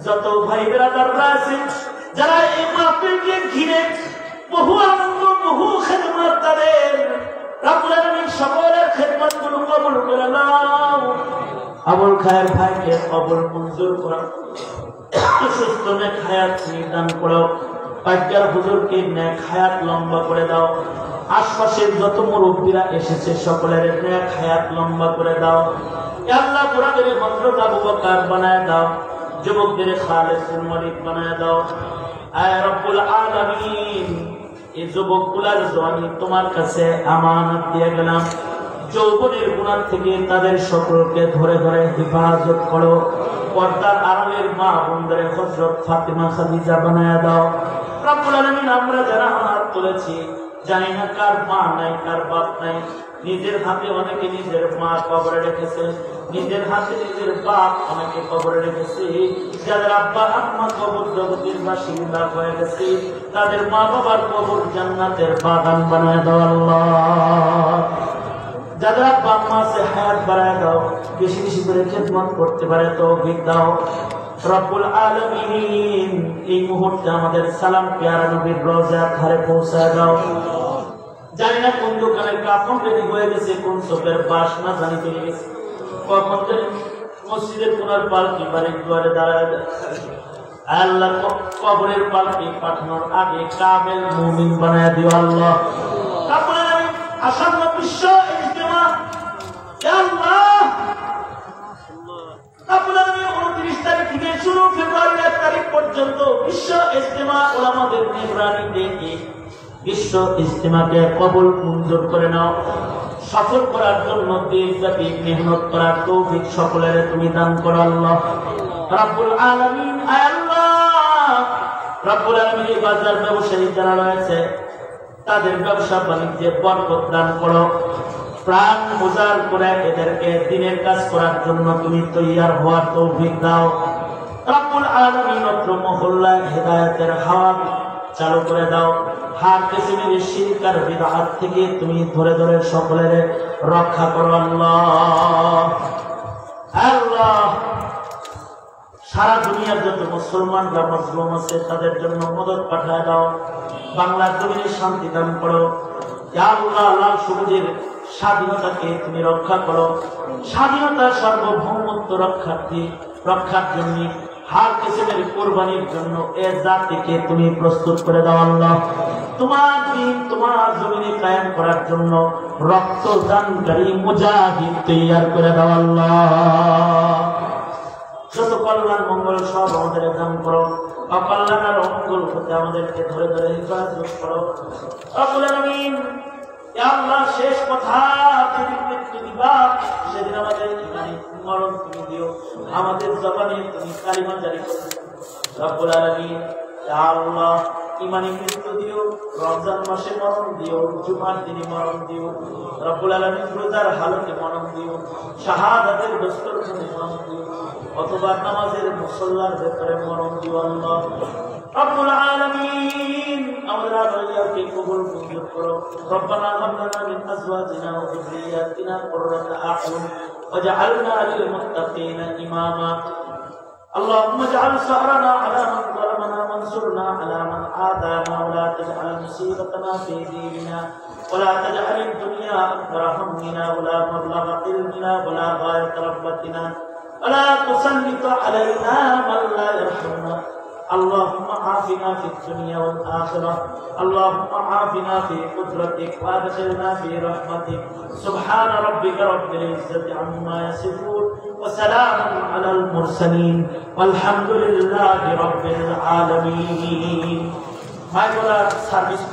যত ভাই বেরাদাররা আছে যারা এই মাহফিলকে ঘিরে বহু আনন্দ, বহু খেদমত, তাদের রব্বুল আলামিন সকলের খেদমতগুলো কবুল করে নাও। আবুল খায়ের ভাইকে কবুল মঞ্জুর করো, সুস্থ নেক হায়াত দান করো। পাইকার হুজুরকে নেক হায়াত লম্বা করে দাও। আশপাশের যত মুরব্বীরা এসেছে সকলের নেক হায়াত লম্বা করে দাও। ইয়া আল্লাহ, বুড়াদের হযরত আবু বকর বানায় দাও, যুবকদের খালিদ বিন ওয়ালিদ বানায় দাও। আয় রব্বুল আলামিন, এই যুবকগুলার জওয়ানি তোমার কাছে আমানত দিয়ে গেলাম। যৌবনের গুনাহ থেকে তাদের সকলকে ধরে ধরে হেফাজত করো। পর্দার আড়ালের মা বোনদের হযরত ফাতিমা খাদিজা বানায় দাও। রব্বুল আলামিন, আমরা যারা হাত তুলেছি জানি না কার মা নাই, কার বাপ নাই। নিজের হাতে অনেকে নিজের মা কবরে রেখেছে, নিজের হাতে নিজের বাপ অনেকে কবরে রেখেছে। যাদের আব্বা আম্মা কবর জগতের বাসিন্দা হয়ে গেছে, তাদের মা বাবার কবর জান্নাতের বাগান বানায় দাও আল্লাহ। যাদের আব্বা আম্মা আছে হায়াত বাড়ায় দাও, বেশি বেশি করে খেদমত করতে পারে তৌফিক দাও। রব্বুল আলামিন, এই মুহূর্তে আমাদের সালাম পেয়ারা নবীর রওজার ধারে পৌঁছায় দাও। জানি না কোন দোকানের কাপড় রেডি হয়ে গেছে, কোন চোখের বাস না জানি পেয়ে গেছে, কখন মসজিদের কোনার পালকি বাড়ির দুয়ারে দাঁড়ায় দেয়। আল্লাহ, কবরের পালকি পাঠানোর আগে কামেল মুমিন বানায় দিও আল্লাহ। তারপরে আমি আসন্ন বিশ্ব ইজতেমা, ইয়া আল্লাহ, তারপরে আমি 29 তারিখ থেকে শুরু ফেব্রুয়ারি 1 তারিখ পর্যন্ত বিশ্ব ইজতেমা উলামাদের নিগরানিতে বিশ্ব ইজতেমাকে কবুল মঞ্জুর করে নাও। সফল করার জন্য দেশব্যাপী মেহনত করার তৌফিক সকলের তুমি দান করো আল্লাহ। রব্বুল আলামিন, আয় আল্লাহ, রব্বুল আলামিন, এই বাজার ব্যবসায়ী যারা রয়েছে তাদের ব্যবসা বাণিজ্যে বরকত দান করো। প্রাণ উজাড় করে এদেরকে দিনের কাজ করার জন্য তুমি তৈয়ার হওয়ার তৌফিক দাও। রব্বুল আলামিন, অত্র মহল্লায় হেদায়েতের হাওয়া চালু করে দাও। হার কিসমের শিরক আর বিদআত থেকে তুমি ধরে ধরে সকলের রক্ষা করো আল্লাহ। আল্লাহ, সারা দুনিয়ার যত মুসলমানরা মজলুম আছে তাদের জন্য মদদ পাঠায় দাও। বাংলার জমিনে শান্তি দান করো। ইয়া আল্লাহ, লাল সবুজের স্বাধীনতাকে তুমি রক্ষা করো। স্বাধীনতা সার্বভৌমত্ব রক্ষার জন্য হার কিসমের কোরবানির জন্য এ জাতিকে তুমি প্রস্তুত করে দাও আল্লাহ। তোমার দিন তোমার জমিনে কায়েম করার জন্য রক্তদানকারী মুজাহিদ তৈয়ার করে দাও আল্লাহ। যত কল্যাণ মঙ্গল সব আমাদের দান করো। অকল্যাণ আর অমঙ্গল হতে আমাদেরকে ধরে ধরে হেফাজত করো। রব্বুল আলামিন, ইয়া আল্লাহ, শেষ কথা যেদিন মৃত্যু দিবা সেদিন আমাদের ইমানে মরণ তুমি দিও, আমাদের জবানে তুমি কালিমা জারি করো। রব্বুল আলামিন, ইয়া আল্লাহ, ইমানি মৃত্যু দিও, রমজান মাসে মরণ দিও, জুমার দিনে মরণ দিও, রব্বুল আলামিন রোজার হালতে মরণ দিও, শাহাদাতের দস্তরখানে মরণ দিও, অথবা নামাজের মুসল্লার ভেতরে মরণ দিও আল্লাহ রব্বুল আলামিন। আমাদের আল্লাহকে কবুল মঞ্জুর করো। রব্বানা হাব লানা মিন আজওয়াজিনা ওয়া যুররিয়াতিনা কুররাতা আ'য়ুন ওয়াজআলনা লিল মুত্তাকিনা ইমামা। اللهم اجعل ثأرنا على من ظلمنا وانصرنا على من عادانا ولا تجعل مصيبتنا في ديننا ولا تجعل الدنيا أكبر همنا ولا مبلغ علمنا ولا غاية رغبتنا ولا تسلط علينا من لا يرحمنا. اللهم عافنا في الدنيا والآخرة. اللهم عافنا في قدرتك وادخلنا في رحمتك. سبحان ربك رب العزة عما يصفون وسلام على المرسلين والحمد لله رب العالمين. My brother, service